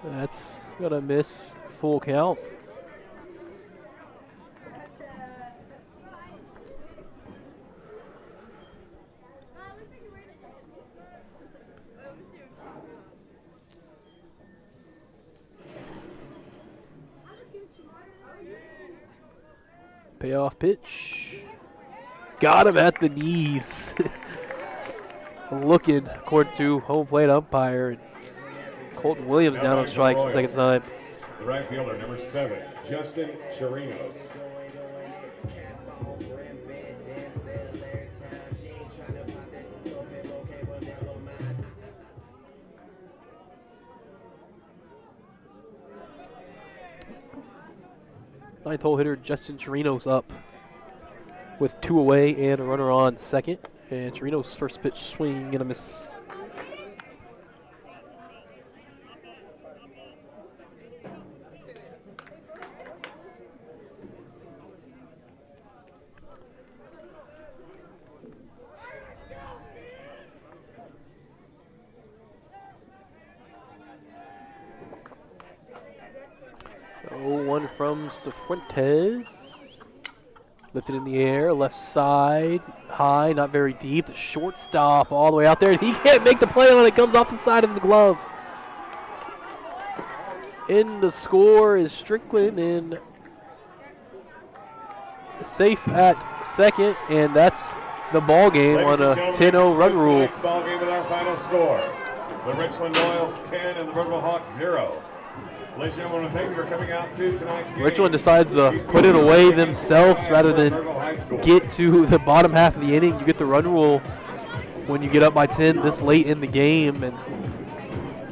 That's going to miss full count. Payoff pitch. Got him at the knees. Looking, according to home plate umpire. Colton Williams down on strikes the second time. The right fielder, number 7, Justin Chirinos. Ninth hole hitter Justin Chirinos up with 2 away and a runner on second. And Chirinos' first pitch swing and a miss. One from Cifuentes. Lifted in the air, left side, high, not very deep. The shortstop all the way out there. And he can't make the play on it. Comes off the side of his glove. In the score is Strickland in safe at second, and that's the ball game on a 10-0 run rule. Next ball game with our final score: the Richland Royals 10 and the Birdville Hawks 0. Ladies and gentlemen, I want to thank you for coming out to tonight's game. Richland decides to put it away themselves rather than get to the bottom half of the inning. You get the run rule when you get up by 10 this late in the game, and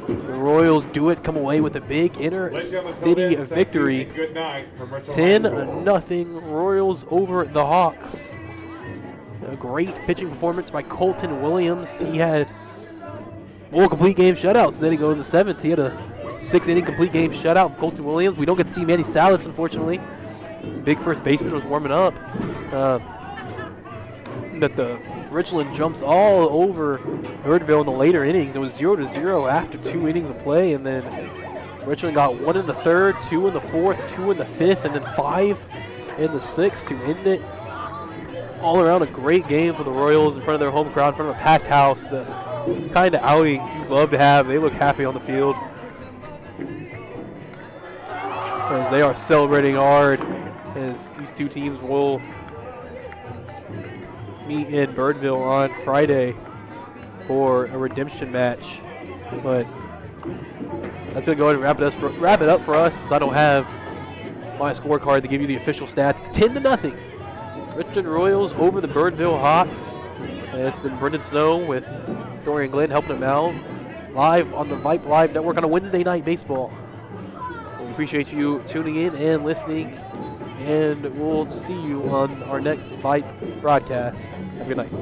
the Royals do it, come away with a big inner city victory. 10-0 Royals over the Hawks. A great pitching performance by Colton Williams. He had full complete game shutouts. Then he go to the 7th. He had a 6-inning complete game shutout from Colton Williams. We don't get to see Manny Salas, unfortunately. Big first baseman was warming up. But the Richland jumps all over Birdville in the later innings. It was 0-0 after 2 innings of play, and then Richland got 1 in the 3rd, 2 in the 4th, 2 in the 5th, and then 5 in the 6th to end it. All around a great game for the Royals in front of their home crowd, in front of a packed house. The kind of outing you'd love to have. They look happy on the field, as they are celebrating hard, as these two teams will meet in Birdville on Friday for a redemption match. But that's going to go ahead and wrap it up for us, since I don't have my scorecard to give you the official stats. It's 10-0. Richland Royals over the Birdville Hawks. And it's been Brendan Snow with Dorian Glenn helping him out live on the Vype Live Network on a Wednesday night baseball. We appreciate you tuning in and listening, and we'll see you on our next Vype broadcast. Have a good night.